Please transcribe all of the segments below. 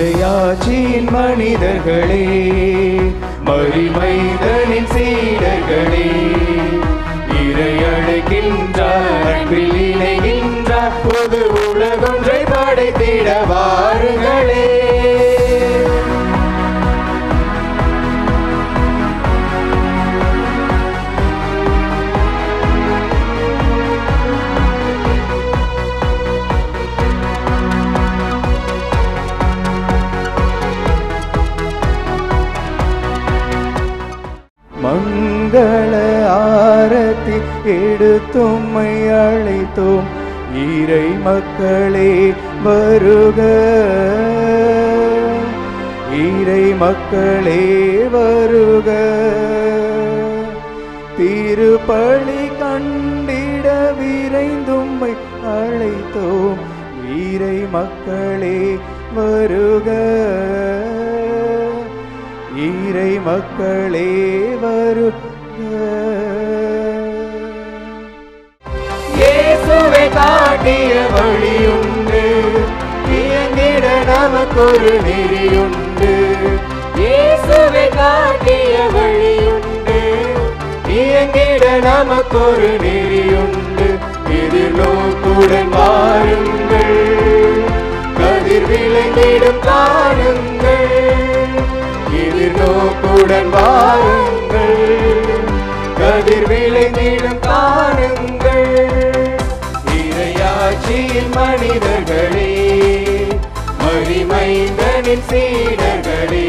இறையாட்சியின் மனிதர்களே, மரிமைதனின் சீடர்களே, இறை அழைக்கின்றார், அன்பில் இணைகின்றார், பொது உலகொன்றை படைத்திட வாருங்களே. மங்கள ஆரத்தி எடுத்தும்மை அழைத்தோம், இறை மக்களே வருக, இறை மக்களே வருக. திருப்பலி கண்டிட விரைந்தும்மை அழைத்தோம், இறை மக்களே வருக, இறை மக்களே வருக. இயேசுவை காட்டிய வழியுண்டு, இயங்கிட நமக்கொரு நெறியுண்டு. இயேசுவை காட்டிய வழியுண்டு, இயங்கிட நமக்கொரு நெறியுண்டு. எதிர்நோக்குடன் வாருங்கள், கதிர் விளைந்திடும் காணுங்கள். எதிர்நோக்குடன் வாருங்கள், கதிர் விளைந்திடும் காணுங்கள். இறையாட்சியின் மனிதர்களே, மரிமைந்தனின் சீடர்களே,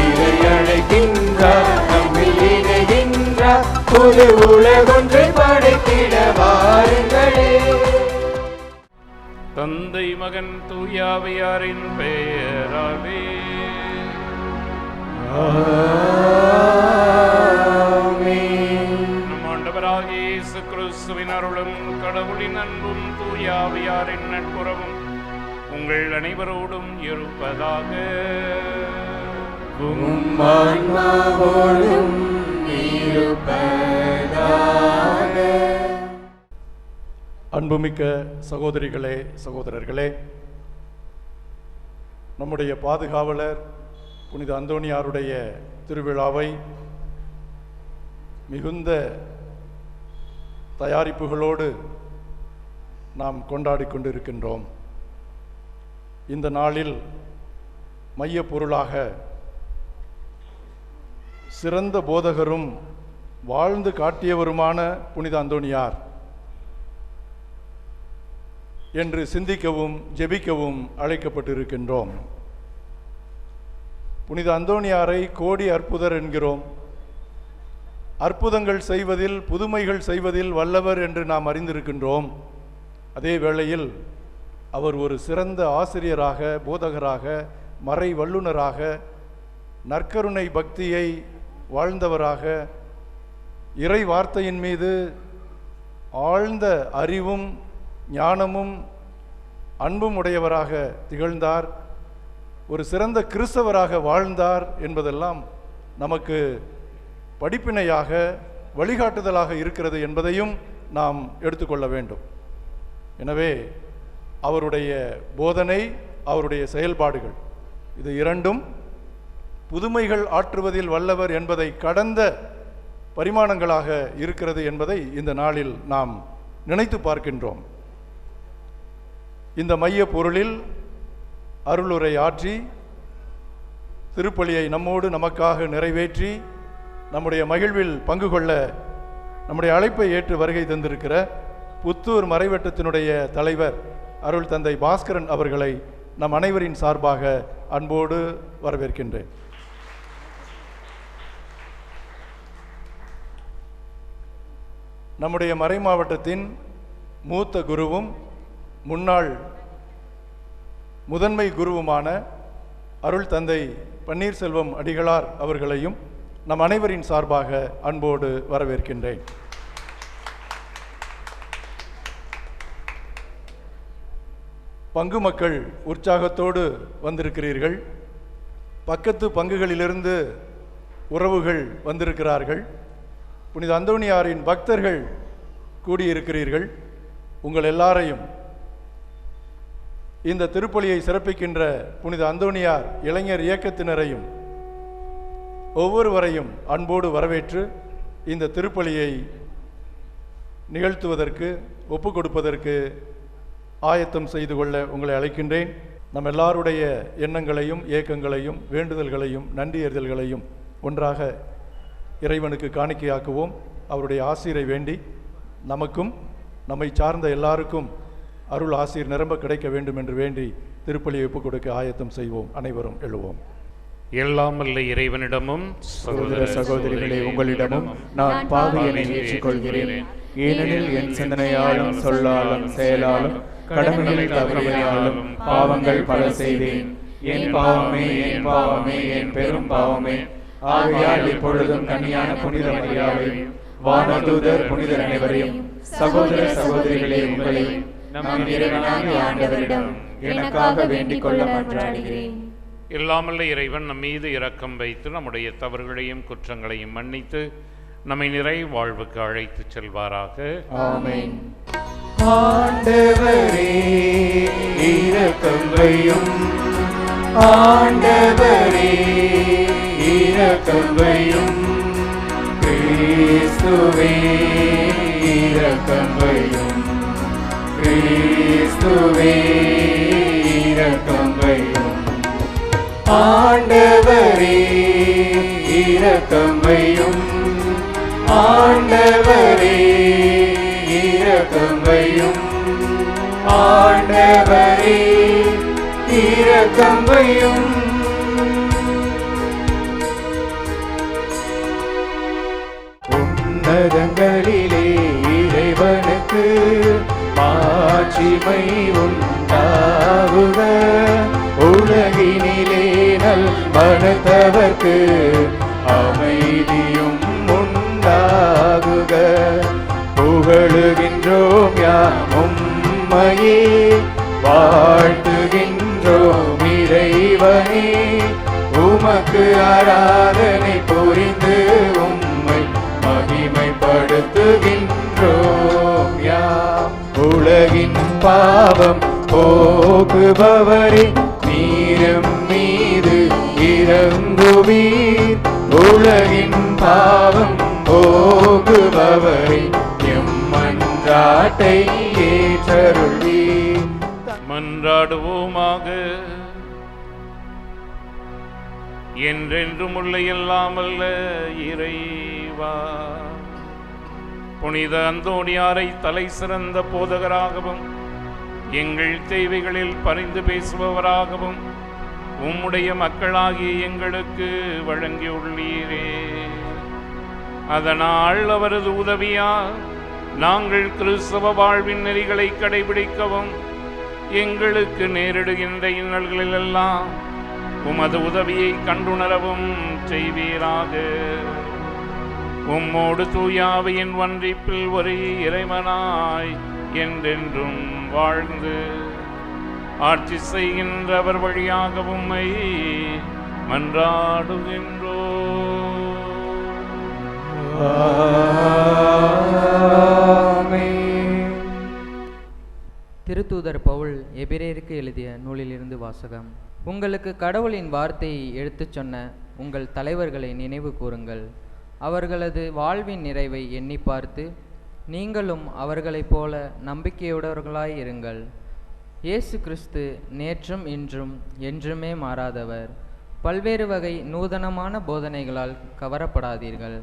இறை அழைக்கின்றார், நம்மில் இணைகின்றார், புது உலகொன்றை படைத்திட வாருங்களே. தந்தை மகன் தூயாவியாரின் பெயராலே நம் ஆண்டவராகிய இயேசு கிறிஸ்துவின் அருளும் கடவுளின் அன்பும் தூயாவியாரின் நட்புறவும் உங்கள் அனைவரோடும் இருப்பதாக. அன்புமிக்க சகோதரிகளே, சகோதரர்களே, நம்முடைய பாதுகாவலர் புனித அந்தோணியாருடைய திருவிழாவை மிகுந்த தயாரிப்புகளோடு நாம் கொண்டாடி கொண்டிருக்கின்றோம். இந்த நாளில் மைய பொருளாக சிறந்த போதகரும் வாழ்ந்து காட்டியவருமான புனித அந்தோணியார் என்று சிந்திக்கவும் ஜெபிக்கவும் அழைக்கப்பட்டிருக்கின்றோம். புனித அந்தோணியாரை கோடி அற்புதர் என்கிறோம். அற்புதங்கள் செய்வதில், புதுமைகள் செய்வதில் வல்லவர் என்று நாம் அறிந்திருக்கின்றோம். அதே வேளையில் அவர் ஒரு சிறந்த ஆசிரியராக, போதகராக, மறை வல்லுனராக, நற்கருணை பக்தியை வாழ்ந்தவராக, இறை வார்த்தையின் மீது ஆழ்ந்த அறிவும் ஞானமும் அன்பும் உடையவராக திகழ்ந்தார். ஒரு சிறந்த கிறிஸ்தவராக வாழ்ந்தார் என்பதெல்லாம் நமக்கு படிப்பினையாக, வழிகாட்டுதலாக இருக்கிறது என்பதையும் நாம் எடுத்துக்கொள்ள வேண்டும். எனவே அவருடைய போதனை, அவருடைய செயல்பாடுகள், இது இரண்டும் புதுமைகள் ஆற்றுவதில் வல்லவர் என்பதை கடந்த பரிமாணங்களாக இருக்கிறது என்பதை இந்த நாளில் நாம் நினைத்து பார்க்கின்றோம். இந்த மைய பொருளில் அருளுரை ஆற்றி, திருப்பலியை நம்மோடு நமக்காக நிறைவேற்றி, நம்முடைய மகிழ்வில் பங்கு கொள்ள நம்முடைய அழைப்பை ஏற்று வருகை தந்திருக்கிற புத்தூர் மறைவட்டத்தினுடைய தலைவர் அருள் தந்தை பாஸ்கரன் அவர்களை நம் அனைவரின் சார்பாக அன்போடு வரவேற்கின்றேன். நம்முடைய மறை மாவட்டத்தின் மூத்த குருவும் முன்னாள் முதன்மை குருவுமான அருள் தந்தை பன்னீர்செல்வம் அடிகளார் அவர்களையும் நம் அனைவரின் சார்பாக அன்போடு வரவேற்கின்றேன். பங்கு மக்கள் உற்சாகத்தோடு வந்திருக்கிறீர்கள். பக்கத்து பங்குகளிலிருந்து உறவுகள் வந்திருக்கிறார்கள். புனித அந்தோணியாரின் பக்தர்கள் கூடியிருக்கிறீர்கள். உங்கள் எல்லாரையும் இந்த திருப்பலியை சிறப்பிக்கின்ற புனித அந்தோணியார் இளைஞர் இயக்கத்தினரையும் ஒவ்வொருவரையும் அன்போடு வரவேற்று இந்த திருப்பலியை நிகழ்த்துவதற்கு ஒப்பு கொடுப்பதற்கு ஆயத்தம் செய்து கொள்ள உங்களை அழைக்கின்றேன். நம் எல்லாருடைய எண்ணங்களையும் ஏக்கங்களையும் வேண்டுதல்களையும் நன்றியறிதல்களையும் ஒன்றாக இறைவனுக்கு காணிக்கையாக்குவோம். அவருடைய ஆசீரை வேண்டி நமக்கும் நம்மை சார்ந்த எல்லாருக்கும் அருள் ஆசீர் நிரம்ப கிடைக்க வேண்டும் என்று வேண்டி திருப்பலியை ஒப்புக் கொடுக்க ஆயத்தம் செய்வோம். அனைவரும் எழுவோம். எல்லாம் வல்ல இறைவனிடமும் சகோதர சகோதரிகளே, உங்களிடமும் நான் பாவியனை ஏற்றுக்கொள்கிறேன். ஏனெனில் என் சிந்தனையாலும் சொல்லாலும் செயலாலும் கடமைகளில் தவறினாலும் பாவங்கள் பல செய்தேன். என் பாவமே, என் பாவமே, என் பெரும் பாவமே. ஆகையால் இப்பொழுதும் கன்னியான புனித மரியாதையும் வானதூதர் புனிதர் அனைவரையும் சகோதர சகோதரிகளே உங்களையும் நம் இறைவனாகிய ஆண்டவரிடம் எனக்காக வேண்டிக் கொள்ள மன்றாடுகிறேன். எல்லாமல்ல இறைவன் நம் மீது இரக்கம் வைத்து நம்முடைய தவறுகளையும் குற்றங்களையும் மன்னித்து நம்மை நிறை வாழ்வுக்கு அழைத்து செல்வாராக. ஆமென். ஆண்டவரே இரக்கம் வையும், ஆண்டவரே இரக்கம் வையும். கிறிஸ்துவே இரக்கம் வையும், கிறிஸ்துவே இரக்கம் வையும். ஆண்டவரே இரக்கம் வையும், ஆண்டவரே இரக்கம் வையும். ஆண்டவரே இரக்கம் வையும். உன்னதங்களிலே இறைவனுக்கு மாட்சிமை உண்டாகுக. உலகினிலே நல் மனத்தவர்க்கு அமைதியும் உண்டாகுக. புகழுகின்றோம் யாம் உம்மையே, வாழ்த்துகின்றோம் இறைவனே. உமக்கு ஆராதனை புரிந்து உம்மை மகிமைப்படுத்துகின்றோம் யாம். உலகின் பாவம் போக்குபவரே, நீரம் மீது இறங்குவீர். உலகின் பாவம் போக்குபவரே, எம் மன்றாட்டை ஏற்றருள்வீர். மன்றாடுவோமாக. என்றென்றும் உள்ள எல்லாமல்ல இறைவா, புனித அந்தோணியாரை தலை சிறந்த போதகராகவும் எங்கள் தேவைகளில் பரிந்து பேசுபவராகவும் உம்முடைய மக்களாகிய எங்களுக்கு வழங்கியுள்ளீரே. அதனால் அவரது உதவியால் நாங்கள் கிறிஸ்தவ வாழ்வின் நெறிகளை கடைபிடிக்கவும் எங்களுக்கு நேரிடுகின்ற இன்னல்களிலெல்லாம் உமது உதவியை கண்டுணரவும் செய்வீராக. உம்மோடு தூயாவியின் ஒன்றிப்பில் ஒரு இறைவனாய் என்றென்றும் வாழ்ந்து ஆட்சி செய்கின்றவர் வழியாக உம்மை மன்றாடுகின்றோம். திருத்தூதர் பவுல் எபிரேயருக்கு எழுதிய நூலிலிருந்து வாசகம். உங்களுக்கு கடவுளின் வார்த்தையை எடுத்துச் சொன்ன உங்கள் தலைவர்களை நினைவு கூறுங்கள். அவர்களது வாழ்வின் நிறைவை எண்ணி பார்த்து நீங்களும் அவர்களைப் போல நம்பிக்கையுடையவர்களாய் இருங்கள். இயேசு கிறிஸ்து நேற்றும் இன்றும் என்றுமே மாறாதவர். பல்வேறு வகை நூதனமான போதனைகளால் கவரப்படாதீர்கள்.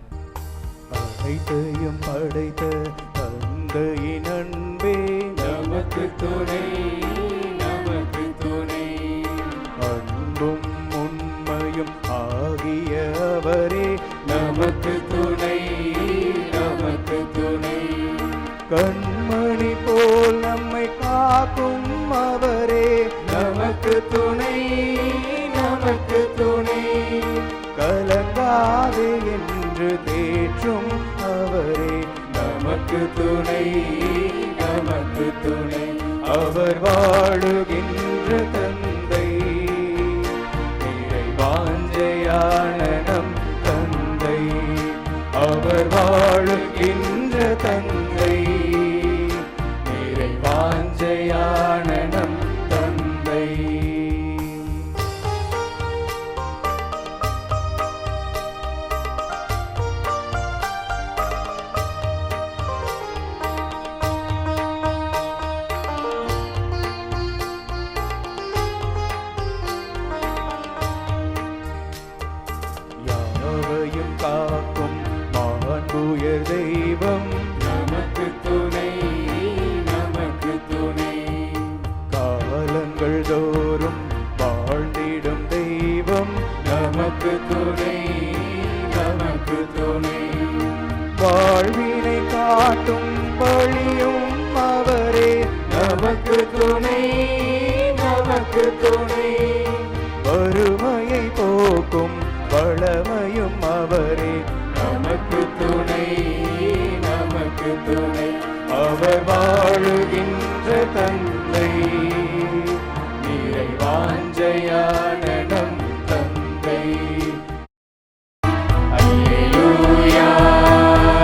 அனைத்தையும் படைத்த தந்தையின் அன்பே நமக்கு துணை, நமக்கு துணை. அன்பும் உண்மையும் ஆகிய அவரே நமக்கு துணை, நமக்கு துணை. கண்மணி போல் நம்மை காக்கும் அவரே நமக்கு துணை, நமக்கு துணை. கலங்காதே என்று தேற்றும் அவரே நமக்கு துணை, நமக்கு துணை. அவர் வாழுகின்ற தந்தை, இறைவாஞ்சையான நம் தந்தை. அவர் வாழுகின்ற தந்தை, இறைவாஞ்சையான நம் தந்தை. வாழ்வினை காட்டும் வழியும் அவரே, நமக்கு துணை நமக்கு துணை. வறுமையை போக்கும் வளமையும் அவரே, நமக்கு துணை நமக்கு துணை. அவர் வாழுகின்ற தந்தை, நிறைவாஞ்சையான நம் தந்தை. அல்லேலூயா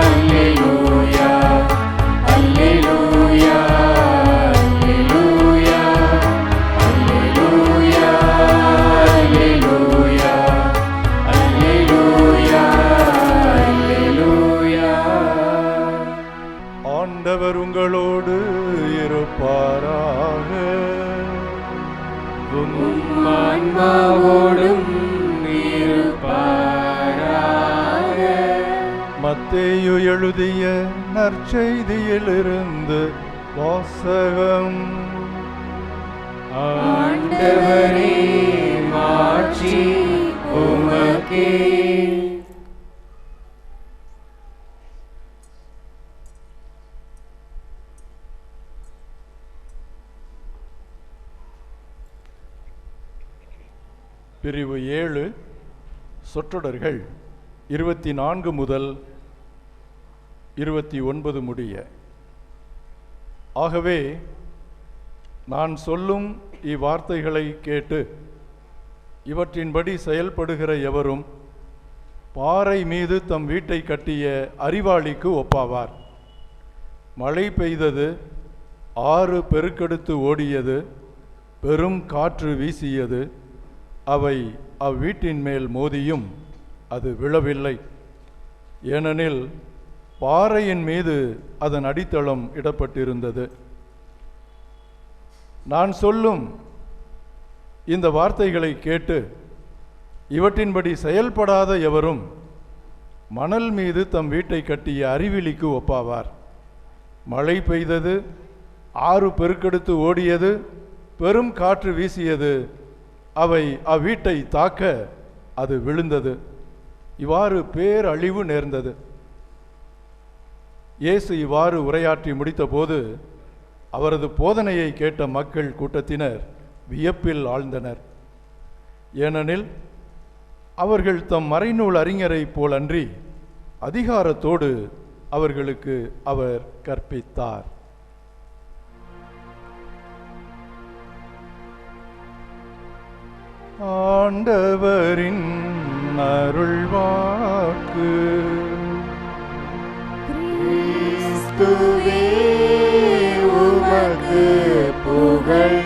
அல்லேலூயா அல்லேலூயா அல்லேலூயா அல்லேலூயா அல்லேலூயா அல்லேலூயா அல்லேலூயா. ஆண்டவர் உங்களோடு இருப்பாராக. ஆன்மாவோடும் இருப்பாராக. மத்தேயு எழுதிய நற்செய்தியிலிருந்து வாசகம். ஆண்டவரே மாட்சி உமக்கே. பிரிவு 7 சொற்றொடர்கள் 24 முதல் 29 முடிய. ஆகவே நான் சொல்லும் இவ்வார்த்தைகளை கேட்டு இவற்றின்படி செயல்படுகிற எவரும் பாறை மீது தம் வீட்டை கட்டிய அறிவாளிக்கு ஒப்பாவார். மழை பெய்தது, ஆறு பெருக்கெடுத்து ஓடியது, பெரும் காற்று வீசியது, அவை அவ்வீட்டின் மேல் மோதியும் அது விழவில்லை. ஏனெனில் பாறையின் மீது அதன் அடித்தளம் இடப்பட்டிருந்தது. நான் சொல்லும் இந்த வார்த்தைகளை கேட்டு இவற்றின்படி செயல்படாத எவரும் மணல் மீது தம் வீட்டை கட்டிய அறிவிலிக்கு ஒப்பாவார். மழை பெய்தது, ஆறு பெருக்கெடுத்து ஓடியது, பெரும் காற்று வீசியது, அவை அவ்வீட்டை தாக்க அது விழுந்தது. இவ்வாறு பேரழிவு நேர்ந்தது. இயேசு இவ்வாறு உரையாற்றி முடித்தபோது அவரது போதனையை கேட்ட மக்கள் கூட்டத்தினர் வியப்பில் ஆழ்ந்தனர். ஏனெனில் அவர்கள் தம் மறைநூல் அறிஞரை போலன்றி அதிகாரத்தோடு அவர்களுக்கு அவர் கற்பித்தார். ஆண்டவரின் அருள்வாக்கு. கிறிஸ்துவே உமக்கு புகழ்.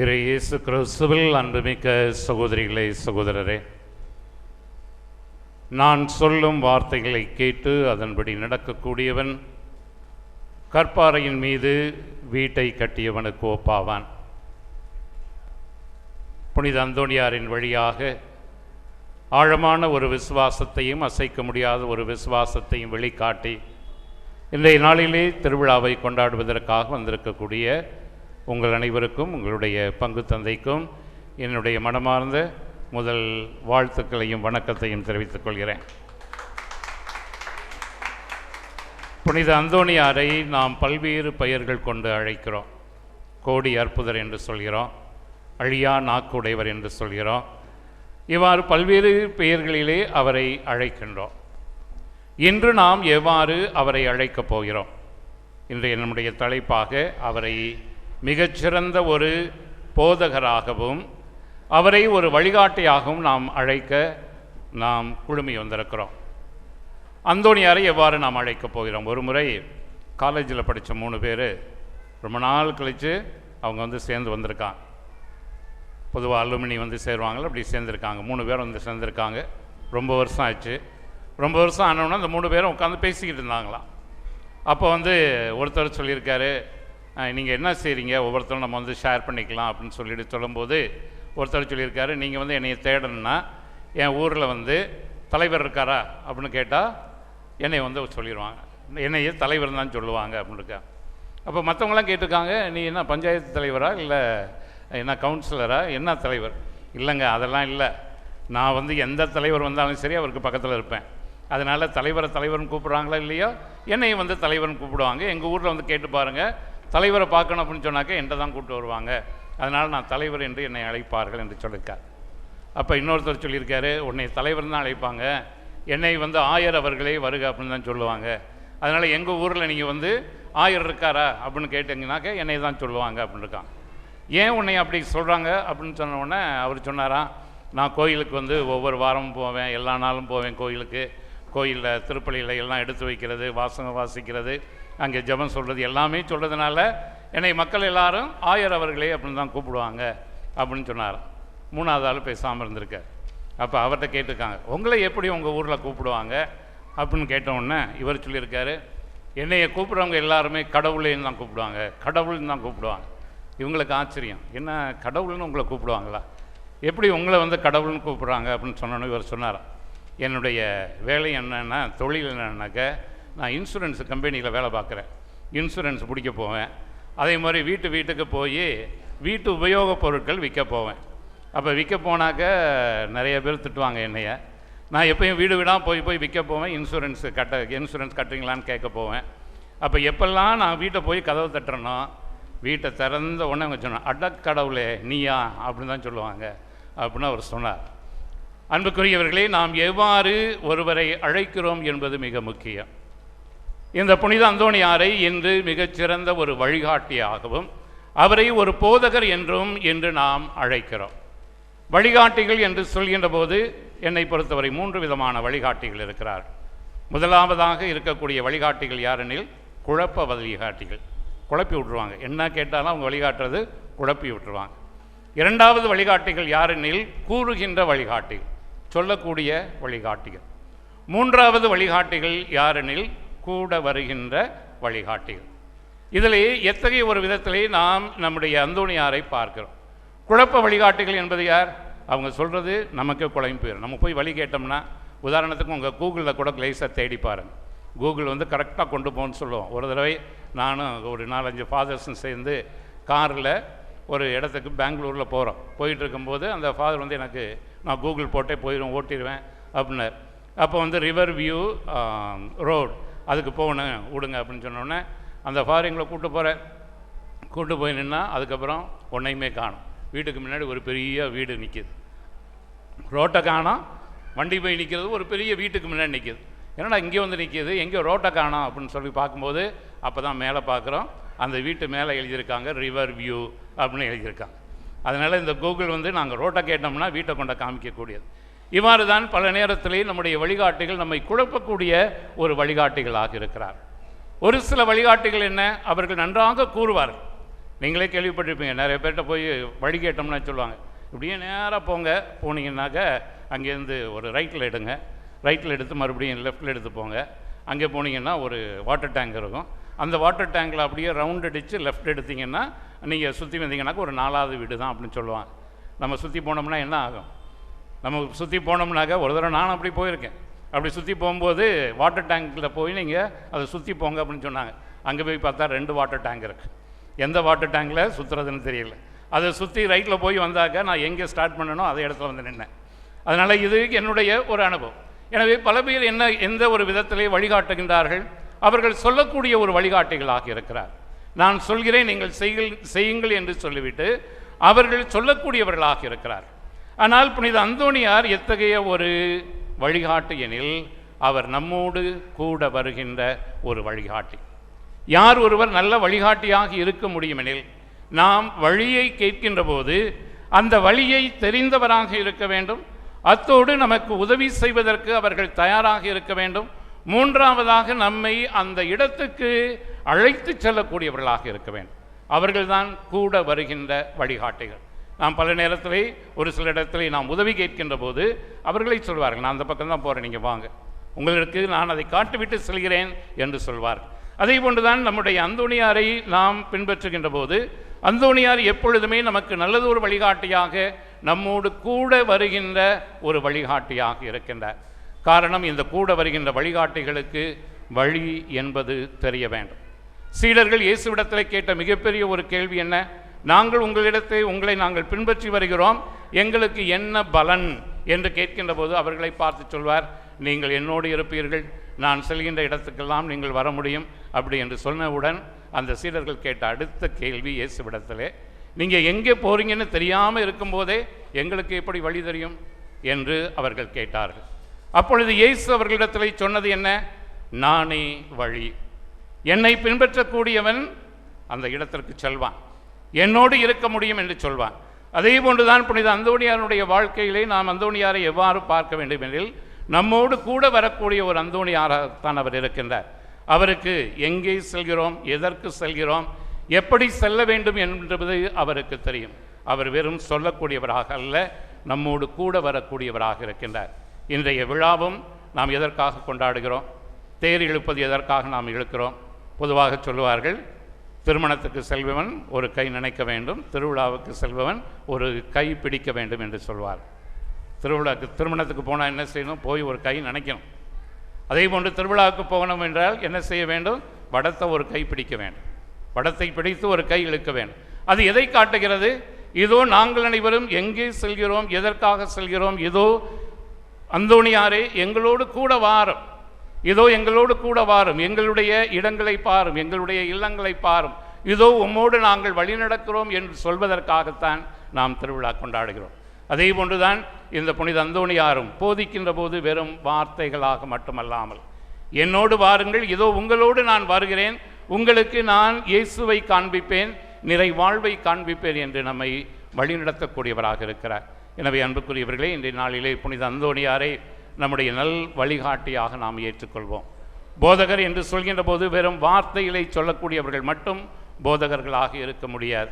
இறை இயேசு கிறிஸ்துவில் அன்புமிக்க சகோதரிகளே சகோதரரே, நான் சொல்லும் வார்த்தைகளை கேட்டு அதன்படி நடக்கக்கூடியவன் கற்பாறையின் மீது வீட்டை கட்டியவனுக்கு ஒப்பாவான். புனித அந்தோணியாரின் வழியாக ஆழமான ஒரு விசுவாசத்தையும் அசைக்க முடியாத ஒரு விசுவாசத்தையும் வெளிக்காட்டி இன்றைய நாளிலே திருவிழாவை கொண்டாடுவதற்காக வந்திருக்கக்கூடிய உங்கள் அனைவருக்கும், உங்களுடைய பங்கு தந்தைக்கும் என்னுடைய மனமார்ந்த முதல் வாழ்த்துக்களையும் வணக்கத்தையும் தெரிவித்துக் கொள்கிறேன். புனித அந்தோணியாரை நாம் பல்வேறு பெயர்கள் கொண்டு அழைக்கிறோம். கோடி அற்புதர் என்று சொல்கிறோம், அழியா நாக்குடையவர் என்று சொல்கிறோம். இவ்வாறு பல்வேறு பெயர்களிலே அவரை அழைக்கின்றோம். இன்று நாம் எவ்வாறு அவரை அழைக்கப் போகிறோம்? இன்றைய நம்முடைய தலைப்பாக அவரை மிகச்சிறந்த ஒரு போதகராகவும் அவரை ஒரு வழிகாட்டியாகவும் நாம் அழைக்க நாம் குழுமி வந்திருக்கிறோம். அந்தோணியாரை எவ்வாறு நாம் அழைக்கப் போகிறோம்? ஒரு முறை காலேஜில் படித்த 3 பேர் ரொம்ப நாள் கழித்து அவங்க சேர்ந்து வந்திருக்காங்க. பொதுவாக அலுமினி சேருவாங்கள, அப்படி சேர்ந்துருக்காங்க. 3 பேர் சேர்ந்துருக்காங்க. ரொம்ப வருஷம் ஆச்சு. ரொம்ப வருஷம் ஆனோன்னா அந்த 3 பேரும் உட்காந்து பேசிக்கிட்டு இருந்தாங்களாம். அப்போ ஒருத்தர் சொல்லியிருக்காரு, நீங்கள் என்ன செய்கிறீங்க, ஒவ்வொருத்தரும் நம்ம ஷேர் பண்ணிக்கலாம் அப்படின்னு சொல்லிட்டு சொல்லும்போது ஒருத்தர் சொல்லியிருக்காரு, நீங்கள் என்னையை தேடணுன்னா என் ஊரில் தலைவர் இருக்காரா அப்படின்னு கேட்டால் என்னை சொல்லிடுவாங்க, என்னையே தலைவர் தான் சொல்லுவாங்க அப்படின்னு இருக்கா. அப்போ மற்றவங்களாம் கேட்டிருக்காங்க, நீ என்ன பஞ்சாயத்து தலைவரா இல்லை என்ன கவுன்சிலரா, என்ன தலைவர்? இல்லைங்க, அதெல்லாம் இல்லை. நான் வந்து எந்த தலைவர் வந்தாலும் சரி அவருக்கு பக்கத்தில் இருப்பேன். அதனால் தலைவர்னு கூப்பிட்றாங்களா இல்லையோ, என்னை வந்து தலைவர்னு கூப்பிடுவாங்க. எங்கள் ஊரில் வந்து கேட்டு பாருங்கள், தலைவரை பார்க்கணும் அப்படின்னு சொன்னாக்க என்கிட்ட தான் கூப்பிட்டு வருவாங்க. அதனால் நான் தலைவர் என்று என்னை அழைப்பார்கள் என்று சொல்லியிருக்கார். அப்போ இன்னொருத்தர் சொல்லியிருக்காரு, உன்னை தலைவர் தான் அழைப்பாங்க, என்னை வந்து ஆயர் அவர்களே வருக அப்படின்னு தான் சொல்லுவாங்க. அதனால் எங்கள் ஊரில் நீங்கள் வந்து ஆயர் இருக்காரா அப்படின்னு கேட்டிங்கனாக்க என்னை தான் சொல்லுவாங்க அப்படின்னு இருக்கான். ஏன் உன்னை அப்படி சொல்கிறாங்க அப்படின்னு சொன்ன உடனே அவர் சொன்னாராம், நான் கோயிலுக்கு வந்து ஒவ்வொரு வாரமும் போவேன், எல்லா நாளும் போவேன் கோயிலுக்கு. கோயிலில் திருப்பலியில் எல்லாம் எடுத்து வைக்கிறது, வாசகம் வாசிக்கிறது, அங்கே ஜெபம் சொல்கிறது எல்லாமே சொல்கிறதுனால என்னை மக்கள் எல்லாரும் ஆயர் அவர்களே அப்படின்னு தான் கூப்பிடுவாங்க அப்படின்னு சொன்னார். மூணாவது ஆள் பேசாமல் இருந்திருக்கார். அப்போ அவர்கிட்ட கேட்டிருக்காங்க, உங்களை எப்படி உங்கள் ஊரில் கூப்பிடுவாங்க அப்படின்னு கேட்டவுடனே இவர் சொல்லியிருக்காரு, என்னையை கூப்பிட்றவங்க எல்லாருமே கடவுளேன்னு தான் கூப்பிடுவாங்க, கடவுள்னு தான் கூப்பிடுவாங்க. இவங்களுக்கு ஆச்சரியம், என்ன கடவுள்னு உங்களை கூப்பிடுவாங்களா, எப்படி உங்களை வந்து கடவுள்னு கூப்பிட்றாங்க அப்படின்னு சொன்னோன்னு இவர் சொன்னார், என்னுடைய வேலை என்னென்னா, தொழில் என்னன்னாக்க, நான் இன்சூரன்ஸ் கம்பெனியில் வேலை பார்க்குறேன், இன்சூரன்ஸ் பிடிக்க போவேன். அதே மாதிரி வீட்டுக்கு போய் வீட்டு உபயோகப் பொருட்கள் விற்க போவேன். அப்போ விற்க போனாக்க நிறைய பேர் திட்டுவாங்க என்னைய. நான் எப்போயும் வீடாக போய் விற்க போவேன், இன்சூரன்ஸ் கட்டுறீங்களான்னு கேட்க போவேன். அப்போ எப்பெல்லாம் நான் வீட்டை போய் கதவு தட்டுறேனோ, வீட்டை திறந்த உடனே அவங்க சொன்னாங்க, அடக்கடவுளே நீயா அப்படின்னு தான் சொல்லுவாங்க அப்படின்னு அவர் சொன்னார். அன்புக்குரியவர்களே, நாம் எவ்வாறு ஒருவரை அழைக்கிறோம் என்பது மிக முக்கியம். இந்த புனித அந்தோணியாரை இன்று மிகச்சிறந்த ஒரு வழிகாட்டியாகவும் அவரை ஒரு போதகர் என்றும் இன்று நாம் அழைக்கிறோம். வழிகாட்டிகள் என்று சொல்கின்ற போது என்னை பொறுத்தவரை 3 விதமான வழிகாட்டிகள் இருக்கிறார். முதலாவதாக இருக்கக்கூடிய வழிகாட்டிகள் யாரெனில் குழப்ப வழிகாட்டிகள். குழப்பி விட்டுருவாங்க, என்ன கேட்டாலும் அவங்க வழிகாட்டுறது குழப்பி விட்டுருவாங்க. இரண்டாவது வழிகாட்டிகள் யாரெனில் கூறுகின்ற வழிகாட்டிகள், சொல்லக்கூடிய வழிகாட்டிகள். மூன்றாவது வழிகாட்டிகள் யாரெனில் கூட வருகின்ற வழிகாட்டிகள். இதிலே எத்தகைய ஒரு விதத்திலே நாம் நம்முடைய அந்தோணியாரை பார்க்கிறோம். குழப்ப வழிகாட்டிகள் என்பது யார்? அவங்க சொல்கிறது நமக்கு குழம்பு போயிடும். நம்ம போய் வழி கேட்டோம்னா, உதாரணத்துக்கு உங்கள் கூகுளில் கூட லேசாக தேடி பாருங்கள், கூகுள் வந்து கரெக்டாக கொண்டு போகணும்னு சொல்லுவோம். ஒரு தடவை நானும் ஒரு 4-5 ஃபாதர்ஸும் சேர்ந்து காரில் ஒரு இடத்துக்கு பெங்களூரில் போகிறோம். போயிட்டு இருக்கும்போது அந்த ஃபாதர் வந்து எனக்கு, நான் கூகுள் போட்டே ஓட்டிடுவேன் அப்படின்னார். அப்போ வந்து ரிவர் வியூ ரோடு அதுக்கு போகணும் விடுங்க அப்படின்னு சொன்னோடனே அந்த ஃபாதர் எங்களை கூப்பிட்டு போய் நின்னா, அதுக்கப்புறம் ஒன்றையுமே காணும். வீட்டுக்கு முன்னாடி ஒரு பெரிய வீடு நிற்கிது, ரோட்டை காணோம், வண்டி போய் நிற்கிறது ஒரு பெரிய வீட்டுக்கு முன்னாடி நிற்கிது. என்னடா இங்கே வந்து நிற்கிது, எங்கே ரோட்டை காணோம் அப்படின்னு சொல்லி பார்க்கும்போது அப்போ தான் மேலே பார்க்குறோம், அந்த வீட்டு மேலே எழுதியிருக்காங்க ரிவர் வியூ அப்படின்னு எழுதியிருக்காங்க. அதனால் இந்த கூகுள் வந்து நாங்கள் ரோட்டை கேட்டோம்னா வீட்டை கொண்ட காமிக்கக்கூடியது. இவ்வாறு தான் பல நேரத்திலே நம்முடைய வழிகாட்டிகள் நம்மை குழப்பக்கூடிய ஒரு வழிகாட்டிகளாக இருக்கிறார். ஒரு சில வழிகாட்டிகள் என்ன, அவர்கள் நன்றாக கூறுவார்கள். நீங்களே கேள்விப்பட்டிருப்பீங்க, நிறைய பேர்கிட்ட போய் வழி கேட்டோம்னா சொல்லுவாங்க, இப்படியே நேராக போனீங்கன்னாக்க அங்கேருந்து ஒரு ரைட்டில் எடுங்க, ரைட்டில் எடுத்து மறுபடியும் லெஃப்டில் எடுத்து போங்க, அங்கே போனீங்கன்னா ஒரு வாட்டர் டேங்க் இருக்கும், அந்த வாட்டர் டேங்கில் அப்படியே ரவுண்ட் அடித்து லெஃப்ட் எடுத்திங்கன்னா நீங்கள் சுற்றி வந்தீங்கன்னாக்க ஒரு 4வது வீடு தான் அப்படின்னு சொல்லுவாங்க. நம்ம சுற்றி போனோம்னா என்ன ஆகும், நம்ம சுற்றி போனோம்னாக்க ஒரு தடவை நான் அப்படி போயிருக்கேன். அப்படி சுற்றி போகும்போது வாட்டர் டேங்கில் போய் நீங்கள் அதை சுற்றி போங்க அப்படின்னு சொன்னாங்க. அங்கே போய் பார்த்தா 2 வாட்டர் டேங்க் இருக்குது. எந்த வாட்டர் டேங்கில் சுற்றுறதுன்னு தெரியல. அதை சுற்றி ரைட்டில் போய் வந்தாக்க நான் எங்கே ஸ்டார்ட் பண்ணணும் அதே இடத்துல வந்து நின்னேன். அதனால் இது என்னுடைய ஒரு அனுபவம். எனவே பல பேர் எந்த ஒரு விதத்திலே வழிகாட்டுகின்றார்கள், அவர்கள் சொல்லக்கூடிய ஒரு வழிகாட்டிகளாக இருக்கிறார். நான் சொல்கிறேன் நீங்கள் செய்யுங்கள் என்று சொல்லிவிட்டு அவர்கள் சொல்லக்கூடியவர்களாக இருக்கிறார். ஆனால் புனித அந்தோணியார் எத்தகைய ஒரு வழிகாட்டி எனில், அவர் நம்மோடு கூட வருகின்ற ஒரு வழிகாட்டி. யார் ஒருவர் நல்ல வழிகாட்டியாக இருக்க முடியுமெனில், நாம் வழியை கேட்கின்ற போது அந்த வழியை தெரிந்தவராக இருக்க வேண்டும், அத்தோடு நமக்கு உதவி செய்வதற்கு அவர்கள் தயாராக இருக்க வேண்டும். மூன்றாவதாக நம்மை அந்த இடத்துக்கு அழைத்து செல்லக்கூடியவர்களாக இருக்க வேண்டும். அவர்கள்தான் கூட வருகின்ற வழிகாட்டிகள். நாம் பல நேரத்திலே ஒரு சில இடத்திலே நாம் உதவி கேட்கின்ற போது அவர்களை சொல்வார்கள், நான் அந்த பக்கம் தான் போகிறேன், நீங்கள் வாங்க, உங்களுக்கு நான் அதை காட்டுவிட்டு செல்கிறேன் என்று சொல்வார்கள். அதே போன்றுதான் நம்முடைய அந்தோணியாரை நாம் பின்பற்றுகின்ற போது அந்தோணியார் எப்பொழுதுமே நமக்கு நல்லது ஒரு வழிகாட்டியாக, நம்மோடு கூட வருகின்ற ஒரு வழிகாட்டியாக இருக்கின்றார். காரணம், இந்த கூட வருகின்ற வழிகாட்டிகளுக்கு வழி என்பது தெரிய வேண்டும். சீடர்கள் இயேசுவிடத்தில் கேட்ட மிகப்பெரிய ஒரு கேள்வி என்ன, நாங்கள் உங்களை நாங்கள் பின்பற்றி வருகிறோம், எங்களுக்கு என்ன பலன் என்று கேட்கின்ற போது அவர்களை பார்த்து சொல்வார், நீங்கள் என்னோடு இருப்பீர்கள், நான் செல்கின்ற இடத்துக்கெல்லாம் நீங்கள் வர முடியும் அப்படி என்று சொன்னவுடன் அந்த சீடர்கள் கேட்ட அடுத்த கேள்வி இயேசுவிடத்திலே, நீங்கள் எங்கே போகிறீங்கன்னு தெரியாமல் இருக்கும்போதே எங்களுக்கு எப்படி வழி தெரியும் என்று அவர்கள் கேட்டார்கள். அப்பொழுது இயேசு அவர்களிடத்தில் சொன்னது என்ன? நானே வழி, என்னை பின்பற்றக்கூடியவன் அந்த இடத்திற்கு செல்வான், என்னோடு இருக்க முடியும் என்று சொல்வான். அதே போன்றுதான் புனித அந்தோணியாருடைய வாழ்க்கையிலே நாம் அந்தோணியாரை எவ்வாறு பார்க்க வேண்டும் என்றில், நம்மோடு கூட வரக்கூடிய ஒரு அந்தோணியாராகத்தான் அவர் இருக்கின்றார். அவருக்கு எங்கே செல்கிறோம், எதற்கு செல்கிறோம், எப்படி செல்ல வேண்டும் என்பது அவருக்கு தெரியும். அவர் வெறும் சொல்லக்கூடியவராக அல்ல, நம்மோடு கூட வரக்கூடியவராக இருக்கின்றார். இன்றைய விழாவும் நாம் எதற்காக கொண்டாடுகிறோம்? தேர் இழுப்பது எதற்காக நாம் இழுக்கிறோம்? பொதுவாக சொல்லுவார்கள், திருமணத்துக்கு செல்பவன் ஒரு கை நினைக்க வேண்டும், திருவிழாவுக்கு செல்பவன் ஒரு கை பிடிக்க வேண்டும் என்று சொல்வார். திருமணத்துக்கு போனால் என்ன செய்யணும்? போய் ஒரு கை நினைக்கணும். அதே போன்று திருவிழாவுக்கு போகணும் என்றால் என்ன செய்ய வேண்டும்? வடத்தை ஒரு கை பிடிக்க வேண்டும், வடத்தை பிடித்து ஒரு கை இழுக்க வேண்டும். அது எதை காட்டுகிறது? இதோ நாங்கள் அனைவரும் எங்கே செல்கிறோம், எதற்காக செல்கிறோம், இதோ அந்தோணியாரே எங்களோடு கூட வாரும், இதோ எங்களோடு கூட வாரும், எங்களுடைய இடங்களை பாரும், எங்களுடைய இல்லங்களை பாரும், இதோ உம்மோடு நாங்கள் வழிநடக்கிறோம் என்று சொல்வதற்காகத்தான் நாம் திருவிழா கொண்டாடுகிறோம். அதே போன்றுதான் இந்த புனித அந்தோணியாரும் போதிக்கின்ற போது வெறும் வார்த்தைகளாக மட்டுமல்லாமல், என்னோடு வாருங்கள், இதோ உங்களோடு நான் வருகிறேன், உங்களுக்கு நான் இயேசுவை காண்பிப்பேன், நிறை வாழ்வை காண்பிப்பேன் என்று நம்மை வழிநடத்தக்கூடியவராக இருக்கிறார். எனவே அன்புக்குரியவர்களே, இன்றைய நாளிலே புனித அந்தோணியாரை நம்முடைய நல் வழிகாட்டியாக நாம் ஏற்றுக்கொள்வோம். போதகர் என்று சொல்கின்ற போது வெறும் வார்த்தைகளை சொல்லக்கூடியவர்கள் மட்டும் போதகர்களாக இருக்க முடியாது.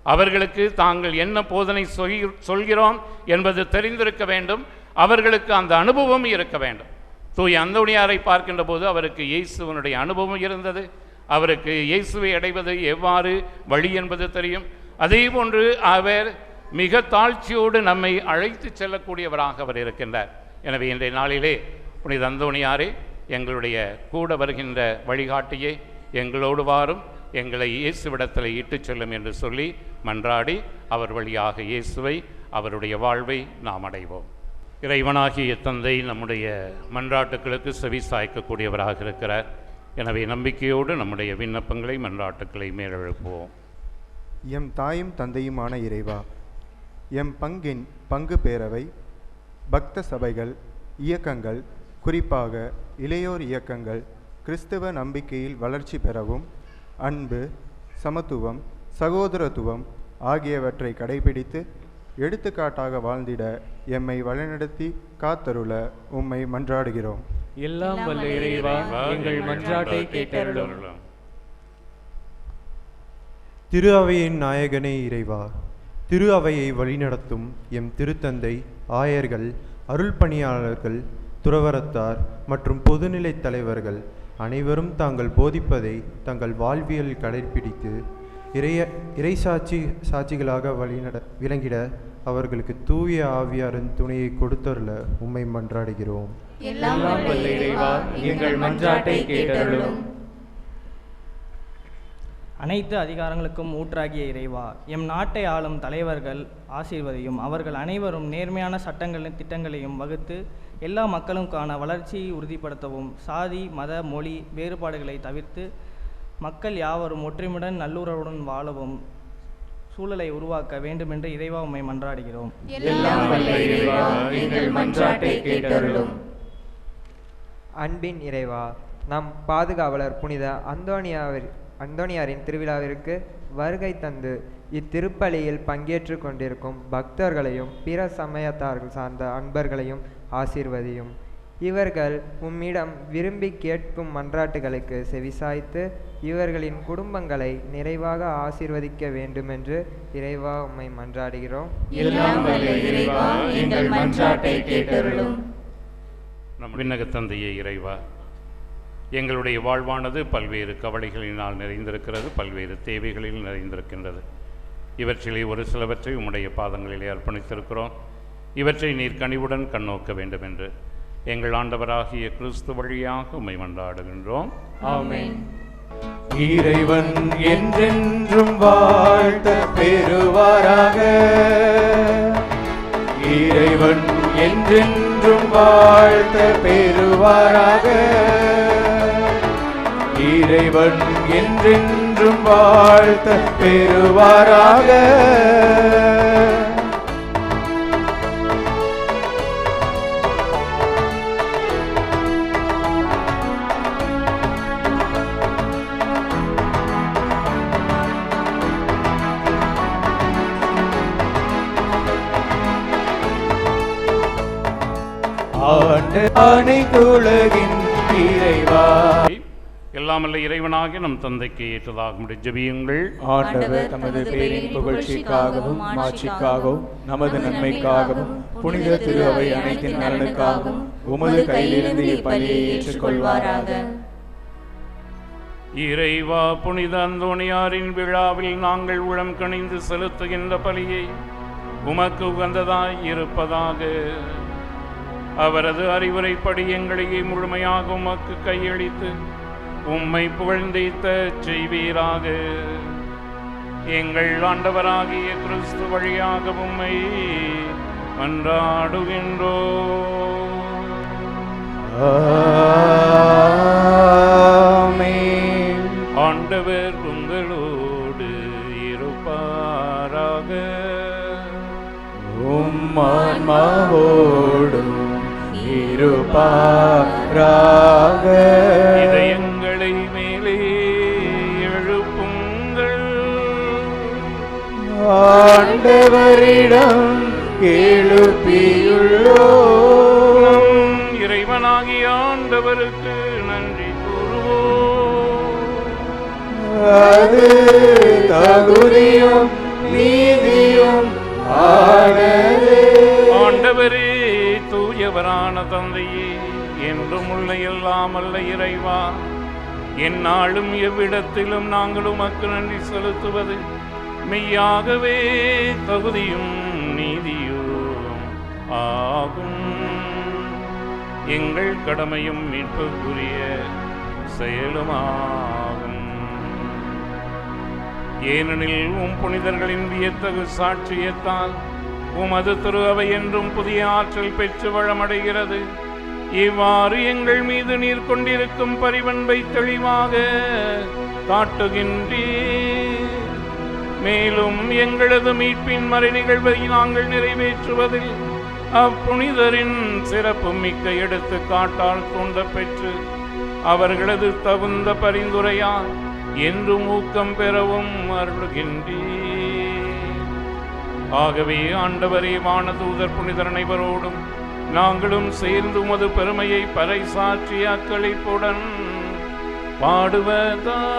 அவர்களுக்கு தாங்கள் என்ன போதனை சொல்கிறோம் என்பது தெரிந்திருக்க வேண்டும், அவர்களுக்கு அந்த அனுபவம் இருக்க வேண்டும். தூய அந்தோணியாரை பார்க்கின்ற போது அவருக்கு இயேசுவனுடைய அனுபவம் இருந்தது, அவருக்கு இயேசுவை அடைவது எவ்வாறு வழி என்பது தெரியும். அதே போன்று அவர் மிக தாழ்ச்சியோடு நம்மை அழைத்து செல்லக்கூடியவராக அவர் இருக்கின்றார். எனவே இன்றைய நாளிலே புனித அந்தோணியாரே, எங்களுடைய கூட வருகின்ற வழிகாட்டியே, எங்களோடு வாரும், எங்களை இயேசுவிடத்தில் இட்டுச் செல்லும் என்று சொல்லி மன்றாடி அவர் வழியாக இயேசுவை, அவருடைய வாழ்வை நாம் அடைவோம். இறைவனாகிய தந்தை நம்முடைய மன்றாட்டுக்களுக்கு செவி சாய்க்கக்கூடியவராக இருக்கிறார். எனவே நம்பிக்கையோடு நம்முடைய விண்ணப்பங்களை, மன்றாட்டுக்களை மேலெழுப்புவோம். எம் தாயும் தந்தையுமான இறைவா, எம் பங்கு பேரவை, பக்த சபைகள், இயக்கங்கள், குறிப்பாக இளையோர் இயக்கங்கள் கிறிஸ்தவ நம்பிக்கையில் வளர்ச்சி பெறவும், அன்பு, சமத்துவம், சகோதரத்துவம் ஆகியவற்றை கடைபிடித்து எடுத்துக்காட்டாக வாழ்ந்திட எம்மை வழிநடத்தி காத்தருள உம்மை மன்றாடுகிறோம். எல்லாம் வல்ல இறைவா, எங்கள் மன்றாட்டை கேட்டருளும். திரு அவையின் நாயகனே இறைவா, திரு அவையை வழிநடத்தும் எம் திருத்தந்தை, ஆயர்கள், அருள் பணியாளர்கள், துறவரத்தார் மற்றும் பொதுநிலை தலைவர்கள் அனைவரும் தாங்கள் போதிப்பதை தங்கள் வாழ்வியல் கடைபிடித்து சாட்சிகளாக விளங்கிட அவர்களுக்கு தூய ஆவியாரின் துணையை கொடுத்தருள உம்மை மன்றாடுகிறோம். எல்லாம் வல்ல இறைவா, எங்கள் மன்றாட்டை கேட்டருளும். அனைத்து அதிகாரங்களுக்கும் ஊற்றாகிய இறைவா, எம் நாட்டை ஆளும் தலைவர்கள் ஆசீர்வதியும். அவர்கள் அனைவரும் நேர்மையான சட்டங்களின் திட்டங்களையும் வகுத்து எல்லா மக்களுக்கான வளர்ச்சியை உறுதிப்படுத்தவும், சாதி, மத, மொழி வேறுபாடுகளை தவிர்த்து மக்கள் யாவரும் ஒற்றுமையுடன் நல்லுறவுடன் வாழவும் சூழலை உருவாக்க வேண்டுமென்று இறைவா உம்மை மன்றாடுகிறோம். எல்லாம் வல்ல இறைவா, எங்கள் மன்றாட்டை கேட்டருளும். அன்பின் இறைவா, நம் பாதுகாவலர் புனித அந்தோணியாரின் திருவிழாவிற்கு வருகை தந்து இத்திருப்பலியில் பங்கேற்று கொண்டிருக்கும் பக்தர்களையும் பிற சமயத்தார்கள் சார்ந்த அன்பர்களையும் ஆசீர்வதியும். இவர்கள் உம்மிடம் விரும்பி கேட்கும் மன்றாட்டுகளுக்கு செவிசாய்த்து இவர்களின் குடும்பங்களை நிறைவாக ஆசீர்வதிக்க வேண்டுமென்று இறைவா உம்மை மன்றாடுகிறோம். எல்லாம் வல்ல இறைவா, எங்கள் மன்றாட்டை கேட்டருளும். நம் விண்ணக தந்தையே இறைவா, எங்களுடைய வாழ்வானது பல்வேறு கவலைகளினால் நிறைந்திருக்கிறது, பல்வேறு தேவைகளில் நிறைந்திருக்கின்றது. இவற்றிலே ஒரு சிலவற்றை உம்முடைய பாதங்களிலே அர்ப்பணித்திருக்கிறோம். இவற்றை நீர் கனிவுடன் கண்ணோக்க வேண்டும் என்று எங்கள் ஆண்டவராகிய கிறிஸ்து வழியாக உம்மை மன்றாடுகின்றோம். ஆமென். இறைவன் என்றென்றும் வாழ்த்த பெறுவாராக. இறைவன் என்றென்றும் வாழ்த்த பெறுவாராக. இறைவன் என்றென்றும் வாழ்த்த பெறுவாராக. அனைத்துலகின் இறைவா, எல்லாமல்ல இறைவனாகிய நம் தந்தைக்கு ஏற்றதாகும் ஜெபியுங்கள். ஆண்டவர் தமது பேரின் புகழ்ச்சிக்காகவும் மாட்சிக்காகவும் நமது நன்மைக்காகவும் புனித திரு அவை அனைத்தின் நலனுக்காகவும் உமது கையிலிருந்து இப்பலியை ஏற்றுக்கொள்வாராக. இறைவா, புனித அந்தோணியாரின் விழாவில் நாங்கள் உளம் கணிந்து செலுத்துகின்ற பலியை உமக்கு உகந்ததாய் இருப்பதாக. அவரது அறிவுரைப்படி எங்களையே முழுமையாக உமக்கு கையளித்து உம்மை புகழ்ந்தேத்த செய்வீராக. எங்கள் ஆண்டவராகிய கிறிஸ்து வழியாக உம்மை மன்றாடுகின்றோ. ஆண்டவர் உங்களோடு இருப்பாராக. உம்மான்மாவோடும் இருப்பாராக. இதயங்களை மேலே எழுப்புங்கள். ஆண்டவரிடம் எழுப்பியுள்ளோம். இறைவனாகிய ஆண்டவருக்கு நன்றி கூறுவோம். அது தகுதியும் நீதியும் ஆனதே. ஆண்டவரே, தூயவரான தந்தையே, என்றும் உள்ள எல்லாமல்ல இறைவா, எந்நாளும் எவ்விடத்திலும் நாங்கள் உமக்கு நன்றி செலுத்துவது மெய்யாகவே தகுதியும் நீதியும் ஆகும். எங்கள் கடமையும் மீட்புக்குரிய செயலுமாகும். ஏனெனில் உம் புனிதர்களின் வியத்தகு சாட்சியத்தால் உமது திரு அவை என்றும் புதிய ஆற்றல் பெற்று வளமடைகிறது. இவ்வாறு எங்கள் மீது நீர் கொண்டிருக்கும் பரிவன்பை தெளிவாக காட்டுகின்றீர். மேலும் எங்களது மீட்பின் மறை நிகழ்வை நாங்கள் நிறைவேற்றுவதில் அப்புனிதரின் சிறப்பு மிக்க எடுத்துக்காட்டால் தூண்ட பெற்று அவர்களது தகுந்த பரிந்துரையால் என்றும் ஊக்கம் பெறவும் அருள்கின்றீர். ஆகவே ஆண்டவரே, வானதூதர் புனிதர் அனைவரோடும் நாங்களும் சேர்ந்து உமது பெருமையை பறைசாற்றி அக்களிப்புடன் பாடுவதாவது.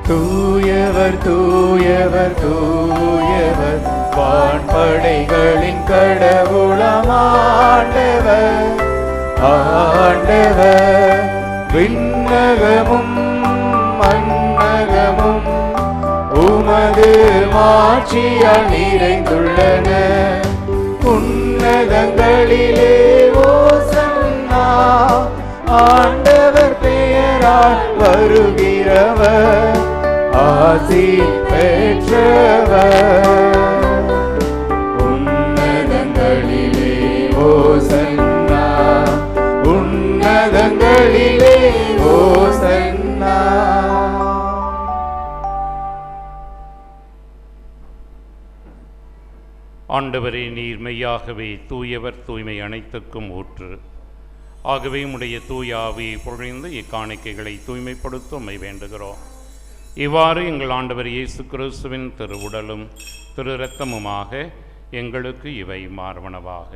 தூயவர் தூயவர் தூயவர், வான்படைகளின் கடவுளாம் ஆண்டவர். ஆண்டவர் விண்ணகமும் மண்ணகமும் உமது மாட்சியால் நிறைந்துள்ளன. உன்னதங்களிலே ஓசன்னா, ஆண்டவர் பெயரால் வருகிறவர் ஆசி பெற்றவர். உன்னதங்களிலே ஓசன்னா, உன்னதங்களிலே ஓசன்னா. ஆண்டவரே, நீர் மெய்யாகவே தூயவர், தூய்மை அனைத்துக்கும் ஊற்று. ஆகவே உம்முடைய தூய ஆவியை பொழிந்து இக்காணிக்கைகளை தூய்மைப்படுத்த உம்மை வேண்டுகிறோம். இவ்வாறு எங்கள் ஆண்டவர் இயேசு கிறிஸ்துவின் திரு உடலும் திரு இரத்தமுமாக எங்களுக்கு இவை மார்பனவாக.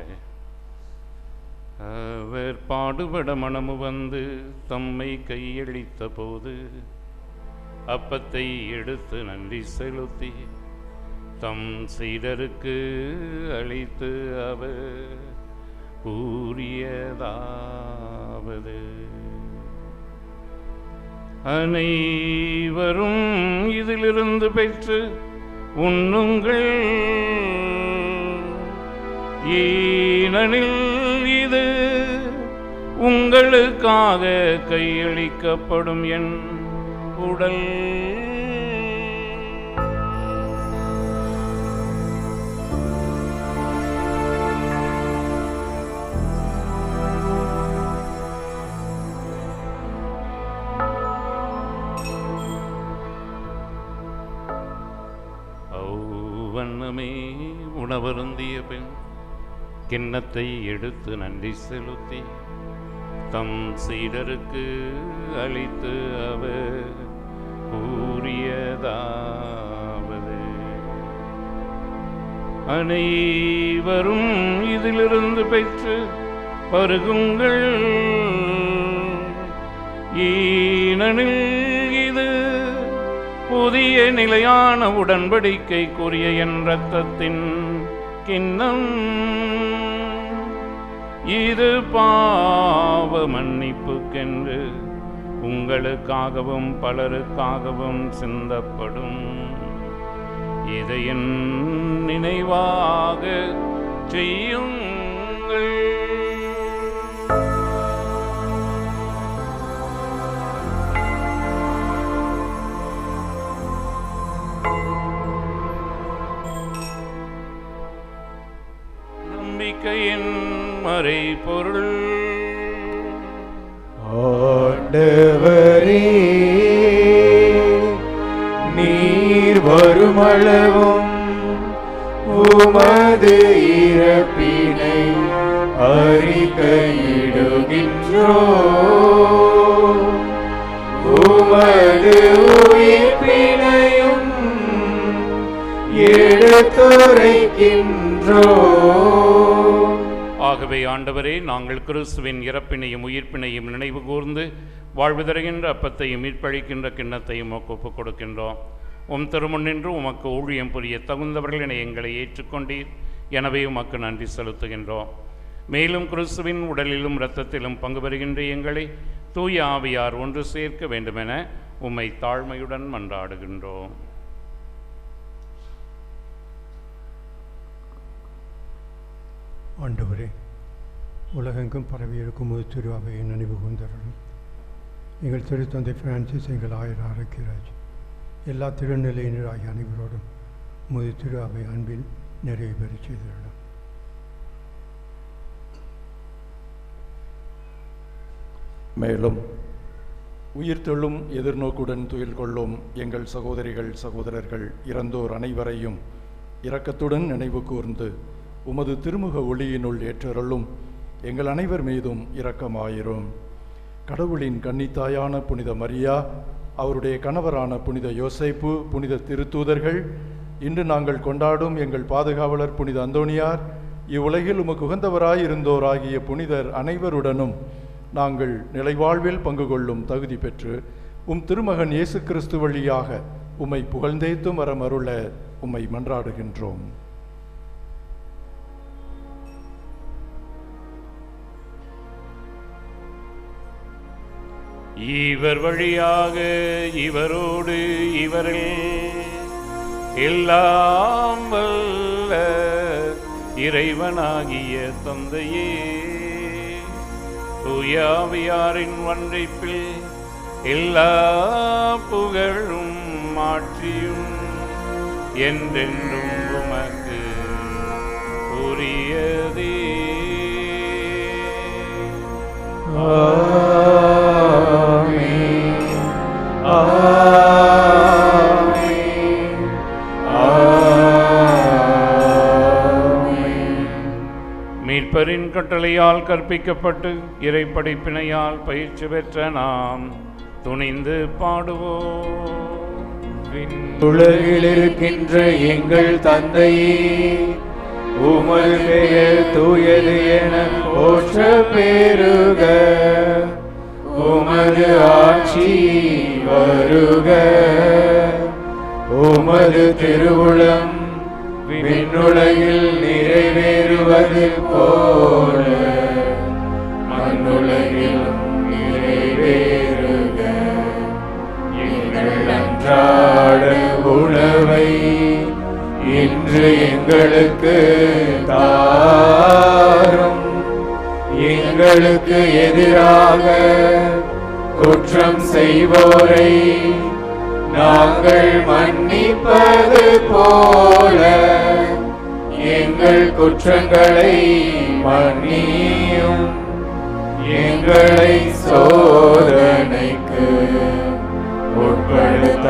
அவர் பாடுபட மனமு வந்து தம்மை கையளித்த போது அப்பத்தை எடுத்து நன்றி செலுத்தி தம் சீடருக்கு அளித்து அவர் கூறியதாவது: அனைவரும் இதிலிருந்து பெற்று உண்ணுங்கள். ஏனெனில் இது உங்களுக்காக கையளிக்கப்படும் என் உடல். வண்ணமே உணவருந்திய பின் கிண்ணத்தை எடுத்து நன்றி செலுத்தி தம் சீடருக்கு அளித்து அவர் கூறியதாவது, அனைவரும் இதிலிருந்து பெற்று பருகுங்கள். ஏனெனில் இது புதிய நிலையான உடன்படிக்கைக்குரிய என் இரத்தத்தின் கிண்ணம். இது பாவ மன்னிப்புக்கென்று உங்களுக்காகவும் பலருக்காகவும் சிந்தப்படும். இதை என் நினைவாக செய்யுங்கள். நம்பிக்கையின் மறைபொருள். ஆண்டவரே, நீர் வருமளவும் உமது இறப்பினை அறிக்கையிடுகின்றோம், உமது உயிர்ப்பினையும் எடுத்துரைக்கின்றோம். ஆகவே ஆண்டவரே, நாங்கள் கிறிஸ்துவின் இறப்பினையும் உயிர்ப்பினையும் நினைவு கூர்ந்து வாழ்வு தருகின்ற அப்பத்தையும் மீட்பளிக்கின்ற கிண்ணத்தையும் ஒப்புக் கொடுக்கின்றோம். உம் திருமுன்னின்று உமக்கு ஊழியம் புரிய தகுந்தவர்கள் என எங்களை ஏற்றுக்கொண்டீர். எனவே உமக்கு நன்றி செலுத்துகின்றோம். மேலும் கிறிஸ்துவின் உடலிலும் இரத்தத்திலும் பங்கு பெறுகின்ற எங்களை தூய ஆவியார் ஒன்று சேர்க்க வேண்டுமென உம்மை தாழ்மையுடன் மன்றாடுகின்றோம். ஆண்டவரே, உலகெங்கும் பரவியிருக்கும் ஒரு திரு அவையை நினைவு கூர்ந்தருளும். எங்கள் திருத்தந்தை பிரான்சிஸ், எங்கள் ஆயர் ஆரோக்கியராஜ், எல்லா திருநிலையினராகிய அனைவரோடும் முது திரு அவை அன்பில் நிறைவு பெற செய்திருளும். மேலும் உயிர்த்தெழும் எதிர்நோக்குடன் துயில் கொள்ளும் எங்கள் சகோதரிகள் சகோதரர்கள் இறந்தோர் அனைவரையும் இரக்கத்துடன் நினைவு கூர்ந்து உமது திருமுக ஒளியினுள் ஏற்றருளும். எங்கள் அனைவர் மீதும் இரக்கமாயிரும். கடவுளின் கன்னித்தாயான புனித மரியா, அவருடைய கணவரான புனித யோசேப்பு, புனித திருத்தூதர்கள், இன்று நாங்கள் கொண்டாடும் எங்கள் பாதுகாவலர் புனித அந்தோணியார், இவ்வுலகில் உமக்கு உகந்தவராய் இருந்தோராகிய புனிதர் அனைவருடனும் நாங்கள் நிலைவாழ்வில் பங்கு கொள்ளும் தகுதி பெற்று உம் திருமகன் இயேசு கிறிஸ்து வழியாக உம்மை புகழ்ந்தேத்தும் வரம் அருள உம்மை மன்றாடுகின்றோம். இவர் வழியாக இவரோடு இவரில் எல்லாம் வல்ல இறைவனாகிய தந்தையே, தூய ஆவியாரின் ஒன்றிப்பில் எல்லா புகழும் மாற்றியும் என்றென்றும் உமக்கு உரியதே. மீட்பரின் கட்டளையால் கற்பிக்கப்பட்டு இறைப்படைப்பினையால் பயிற்சி பெற்ற நாம் துணிந்து பாடுவோம். உலகில் இருக்கின்ற எங்கள் தந்தையே, உமது பெயர் தூயது என போற்ற பெறுக. உமது ஆட்சி வருக. உமது திருவுளம் விண்ணுலகில் நிறைவேறுவது போல மண்ணுலகிலும் நிறைவேறுக. எங்கள் அன்றாட உணவை இன்று எங்களுக்கு தாரும். எங்களுக்கு எதிராக குற்றம் செய்வோரை நாங்கள் மன்னிப்பது போல எங்கள் குற்றங்களை மன்னியும். எங்களை சோதனைக்கு உட்படுத்தாதேயும்,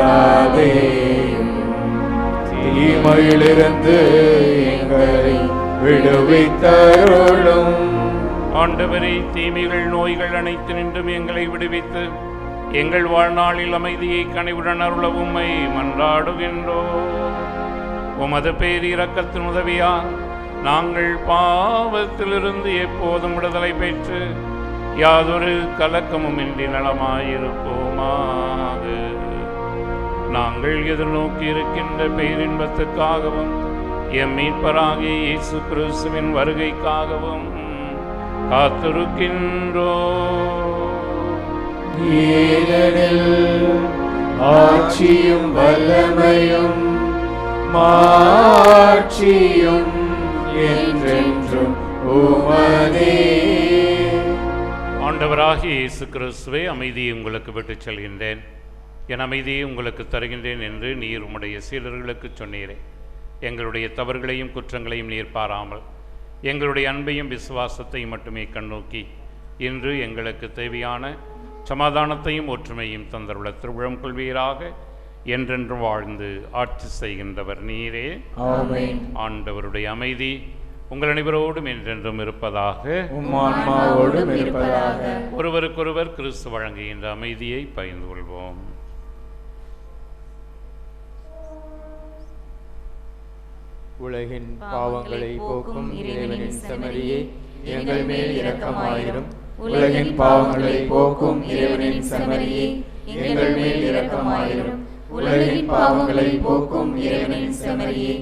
தீமையிலிருந்து எங்களை விடுவித்தருளும். ஆண்டவரே, தீமைகள் நோய்கள் அனைத்து நின்றும் எங்களை விடுவித்து எங்கள் வாழ்நாளில் அமைதியை கனிவுடன் அருள உம்மை மன்றாடுகின்றோம். உமது பேரிரக்கத்தின் உதவியால் நாங்கள் பாவத்திலிருந்து எப்போதும் விடுதலை பெற்று யாதொரு கலக்கமும் இன்றி நலமாயிருப்போமாக. நாங்கள் எதிர்நோக்கி இருக்கின்ற பேரின்பத்துக்காகவும் எம் மீட்பராகிய இயேசு கிறிஸ்துவின் வருகைக்காகவும் காத்திருக்கின்றோம். ஏனெனில் ஆட்சியும் வல்லமையும் மாட்சியும் என்றென்றும் உமதே. ஆண்டவராகிய இயேசு கிறிஸ்துவே, அமைதியை உங்களுக்கு விட்டுச் செல்கின்றேன், என் அமைதியை உங்களுக்கு தருகின்றேன் என்று நீர் உம்முடைய சீடர்களுக்கு சொன்னீரே. எங்களுடைய தவறுகளையும் குற்றங்களையும் நீர் பாராமல் எங்களுடைய அன்பையும் விசுவாசத்தையும் மட்டுமே கண்ணோக்கி இன்று எங்களுக்கு தேவையான சமாதானத்தையும் ஒற்றுமையும் தந்தருள திருவிழம் கொள்வீராக. என்றென்று வாழ்ந்து ஆட்சி செய்கின்றவர் நீரே. ஆமென். ஆண்டவருடைய அமைதி உங்கள் அனைவரோடும் என்றென்றும் இருப்பதாக. உம் ஆன்மாவோடும் இருப்பதாக. ஒருவருக்கொருவர் கிறிஸ்து வழங்குகின்ற அமைதியை பகிர்ந்து கொள்வோம். உலகின் பாவங்களை போக்கும் இறைவனின் செம்மறியே, எங்கள் மேல் இரக்கமாயிரும். உலகின் பாவங்களை போக்கும் இறைவனின் செம்மறியே, எங்கள் மேல் இரக்கமாயிரும். உலகின் பாவங்களை போக்கும் இறைவனின் செம்மறியே,